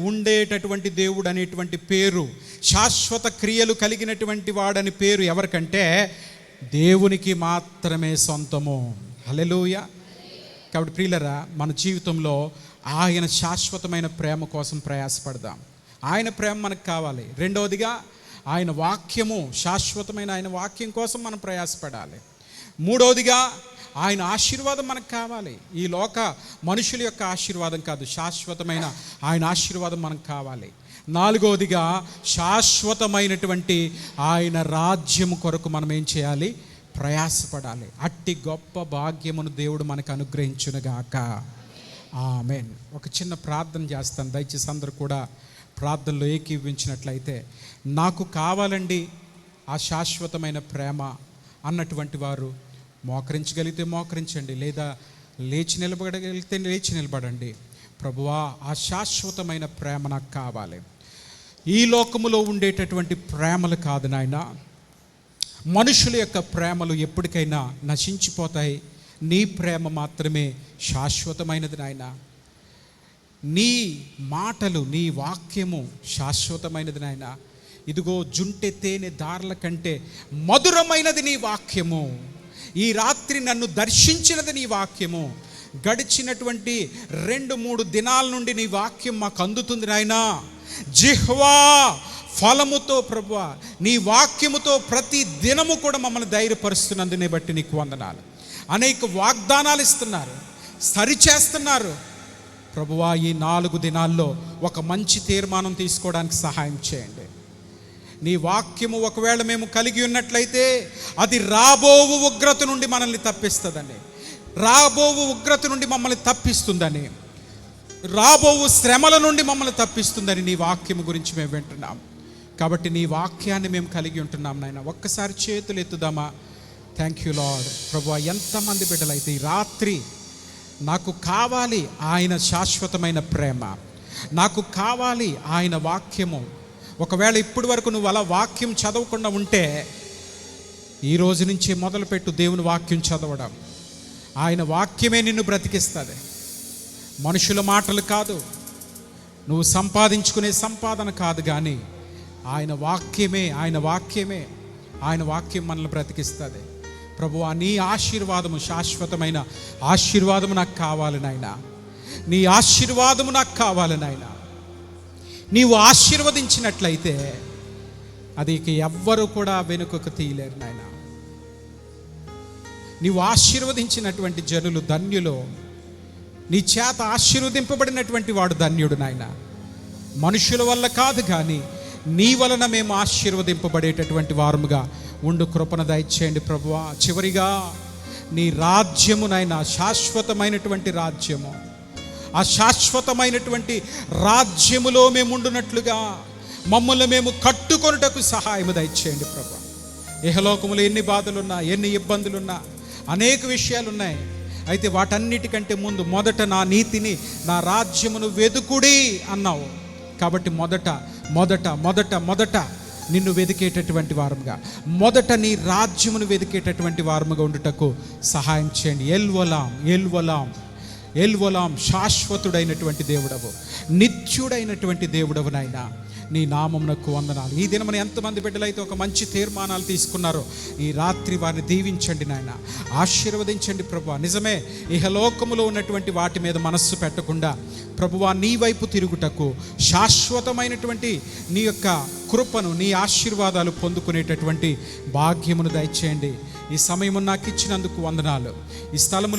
ఉండేటటువంటి దేవుడు అనేటువంటి పేరు, శాశ్వత క్రియలు కలిగినటువంటి వాడని పేరు ఎవరికంటే దేవునికి మాత్రమే సొంతము. హల్లెలూయా. కాబట్టి ప్రియులరా, మన జీవితంలో ఆయన శాశ్వతమైన ప్రేమ కోసం ప్రయాసపడదాం. ఆయన ప్రేమ మనకు కావాలి. రెండవదిగా ఆయన వాక్యము, శాశ్వతమైన ఆయన వాక్యం కోసం మనం ప్రయాసపడాలి. మూడవదిగా ఆయన ఆశీర్వాదం మనకు కావాలి. ఈ లోక మనుషుల యొక్క ఆశీర్వాదం కాదు, శాశ్వతమైన ఆయన ఆశీర్వాదం మనకు కావాలి. నాలుగవదిగా శాశ్వతమైనటువంటి ఆయన రాజ్యం కొరకు మనం ఏం చేయాలి? ప్రయాసపడాలి. అట్టి గొప్ప భాగ్యమును దేవుడు మనకు అనుగ్రహించునుగాక. ఆమేన్. ఒక చిన్న ప్రార్థన చేస్తాను, దయచేసి అందరూ కూడా ప్రార్థనలో ఏకీభవించినట్లయితే. నాకు కావాలండి ఆ శాశ్వతమైన ప్రేమ అన్నటువంటి వారు మోకరించగలిగితే మోకరించండి, లేదా లేచి నిలబడగలిగితే లేచి నిలబడండి. ప్రభువా, ఆ శాశ్వతమైన ప్రేమ నాకు కావాలి. ఈ లోకములో ఉండేటటువంటి ప్రేమలు కాదు నాయన. మనుషుల యొక్క ప్రేమలు ఎప్పటికైనా నశించిపోతాయి. నీ ప్రేమ మాత్రమే శాశ్వతమైనది నాయన. నీ మాటలు, నీ వాక్యము శాశ్వతమైనది నాయన. ఇదిగో జుంటె తేనె దారుల కంటే మధురమైనది నీ వాక్యము. ఈ రాత్రి నన్ను దర్శించినది నీ వాక్యము. గడిచినటువంటి 2-3 దినాల నుండి నీ వాక్యం మాకు అందుతుంది నాయనా. జిహ్వా ఫలముతో ప్రభువా, నీ వాక్యముతో ప్రతి దినము కూడా మమ్మల్ని ధైర్యపరుస్తున్నందునే బట్టి నీకు వందనాలు. అనేక వాగ్దానాలు ఇస్తున్నారు, సరిచేస్తున్నారు ప్రభువా. ఈ 4 దినాల్లో ఒక మంచి తీర్మానం తీసుకోవడానికి సహాయం చేయండి. నీ వాక్యము ఒకవేళ మేము కలిగి ఉన్నట్లయితే అది రాబోవు ఉగ్రత నుండి మనల్ని తప్పిస్తుందని, రాబోవు ఉగ్రత నుండి మమ్మల్ని తప్పిస్తుందని, రాబోవు శ్రమల నుండి మమ్మల్ని తప్పిస్తుందని నీ వాక్యము గురించి మేము వింటున్నాం. కాబట్టి నీ వాక్యాన్ని మేము కలిగి ఉంటున్నాం నాయన. ఒక్కసారి చేతులు ఎత్తుదామా? Thank you lord. ప్రభువా, ఎంతమంది బిడ్డలైతే ఈ రాత్రి నాకు కావాలి ఆయన శాశ్వతమైన ప్రేమ, నాకు కావాలి ఆయన వాక్యము. ఒకవేళ ఇప్పటి వరకు నువ్వు అలా వాక్యం చదవకుండా ఉంటే ఈ రోజు నుంచి మొదలుపెట్టు దేవుని వాక్యం చదవడం. ఆయన వాక్యమే నిన్ను బ్రతికిస్తుంది. మనుషుల మాటలు కాదు, నువ్వు సంపాదించుకునే సంపాదన కాదు, కానీ ఆయన వాక్యమే, ఆయన వాక్యమే, ఆయన వాక్యం మనల్ని బ్రతికిస్తుంది. ప్రభువా, నీ ఆశీర్వాదము, శాశ్వతమైన ఆశీర్వాదము నాకు కావాలి నాయనా. నీ ఆశీర్వాదము నాకు కావాలి నాయనా. నీవు ఆశీర్వదించినట్లయితే అది ఇక ఎవ్వరూ కూడా వెనుకకు తీయలేరు నాయన. నీవు ఆశీర్వదించినటువంటి జనులు ధన్యులు. నీ చేత ఆశీర్వదింపబడినటువంటి వాడు ధన్యుడు నాయన. మనుషుల వల్ల కాదు, కానీ నీ వలన మేము ఆశీర్వదింపబడేటటువంటి వారముగా ఉండు కృపణ దయచేయండి ప్రభువా. చివరిగా నీ రాజ్యము నాయన, శాశ్వతమైనటువంటి రాజ్యము, ఆ శాశ్వతమైనటువంటి రాజ్యములో మేము ఉండునట్లుగా మమ్మల్ని మేము కట్టుకొనుటకు సహాయము దయచేయండి ప్రభువా. ఇహలోకములో ఎన్ని బాధలున్నా, ఎన్ని ఇబ్బందులున్నా, అనేక విషయాలున్నాయి. అయితే వాటన్నిటికంటే ముందు మొదట నా నీతిని, నా రాజ్యమును వెదుకుడి అన్నావు. కాబట్టి మొదట నిన్ను వెదికేటటువంటి వారముగా, మొదట నీ రాజ్యమును వెదికేటటువంటి వారముగా ఉండుటకు సహాయం చేయండి. ఎల్వలాం శాశ్వతుడైనటువంటి దేవుడవు, నిత్యుడైనటువంటి దేవుడవు నాయనా. నీ నామమునకు వందనాలు. ఈ దినమని ఎంతమంది బిడ్డలైతే ఒక మంచి తీర్మానాలు తీసుకున్నారో ఈ రాత్రి వారిని దీవించండి నాయన, ఆశీర్వదించండి ప్రభువా. నిజమే, ఇహలోకములో ఉన్నటువంటి వాటి మీద మనస్సు పెట్టకుండా ప్రభువా నీ వైపు తిరుగుటకు, శాశ్వతమైనటువంటి నీ యొక్క కృపను, నీ ఆశీర్వాదాలు పొందుకునేటటువంటి భాగ్యమును దయచేయండి. ఈ సమయము నాకు ఇచ్చినందుకు వందనాలు. ఈ స్థలములో